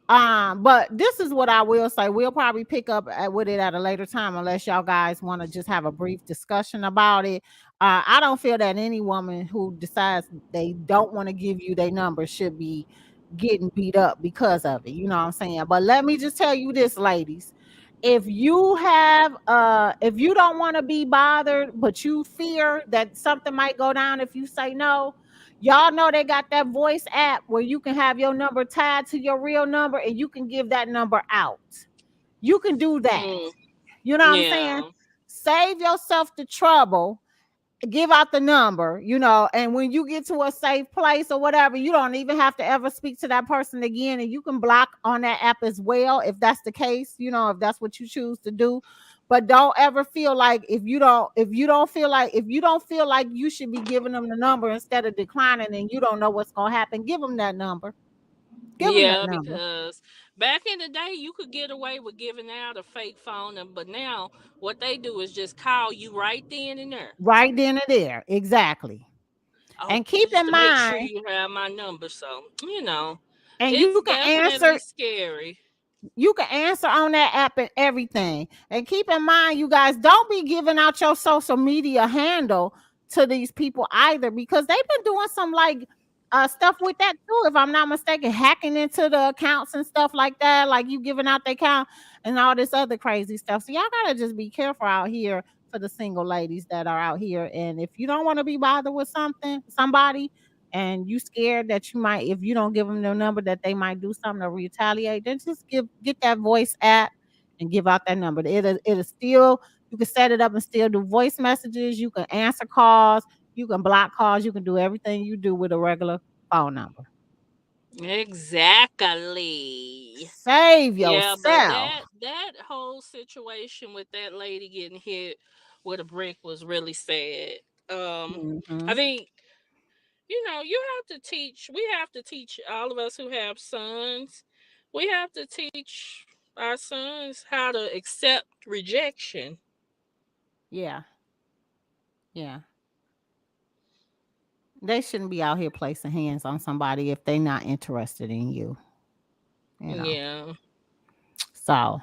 But this is what I will say. We'll probably pick up with it at a later time, unless y'all guys want to just have a brief discussion about it. I don't feel that any woman who decides they don't want to give you their number should be getting beat up because of it. You know what I'm saying? But let me just tell you this, ladies. If you don't want to be bothered, but you fear that something might go down if you say no, y'all know they got that voice app where you can have your number tied to your real number and you can give that number out. You can do that. You know what I'm saying? Save yourself the trouble. Give out the number, you know, and when you get to a safe place or whatever, you don't even have to ever speak to that person again, and you can block on that app as well if that's the case, you know, if that's what you choose to do. But don't ever feel like if you don't feel like you should be giving them the number instead of declining, and you don't know what's gonna happen, give them that number. Give them that number. Because back in the day, you could get away with giving out a fake phone number, but now what they do is just call you right then and there. Right then and there, exactly. And keep in mind, make sure you have my number, so you know, and it's you can definitely answer. Scary. You can answer on that app and everything. And keep in mind, you guys, don't be giving out your social media handle to these people either, because they've been doing some like stuff with that too, if I'm not mistaken, hacking into the accounts and stuff like that, like you giving out their account and all this other crazy stuff. So y'all gotta just be careful out here for the single ladies that are out here. And if you don't want to be bothered with somebody, and you scared that you might, if you don't give them their number, that they might do something to retaliate, then just get that voice app and give out that number. It'll still, you can set it up and still do voice messages. You can answer calls. You can block calls. You can do everything you do with a regular phone number. Exactly. Save Yeah, yourself. but that whole situation with that lady getting hit with a brick was really sad. I think, you know, we have to teach all of us who have sons, we have to teach our sons how to accept rejection. Yeah. They shouldn't be out here placing hands on somebody if they're not interested in you. You know? Yeah. So, all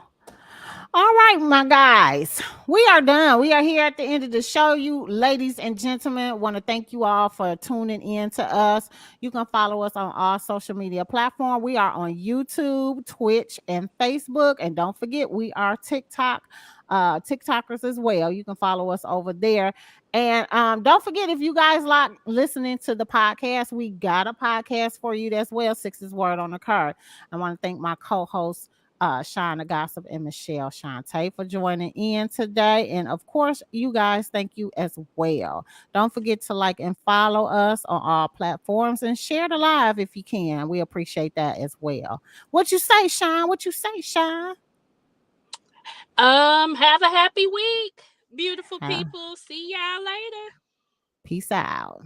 right, my guys, we are done. We are here at the end of the show. You ladies and gentlemen, want to thank you all for tuning in to us. You can follow us on all social media platforms. We are on YouTube, Twitch, and Facebook. And don't forget, we are TikTokers as well. You can follow us over there. And don't forget, if you guys like listening to the podcast, we got a podcast for you as well. Sixx's Word on the Card. I want to thank my co-hosts, Shawn the Gossip and Michelle Shawntee, for joining in today. And of course, you guys, thank you as well. Don't forget to like and follow us on all platforms and share the live if you can. We appreciate that as well. What you say, Shawn? Have a happy week, beautiful people. See y'all later. Peace out.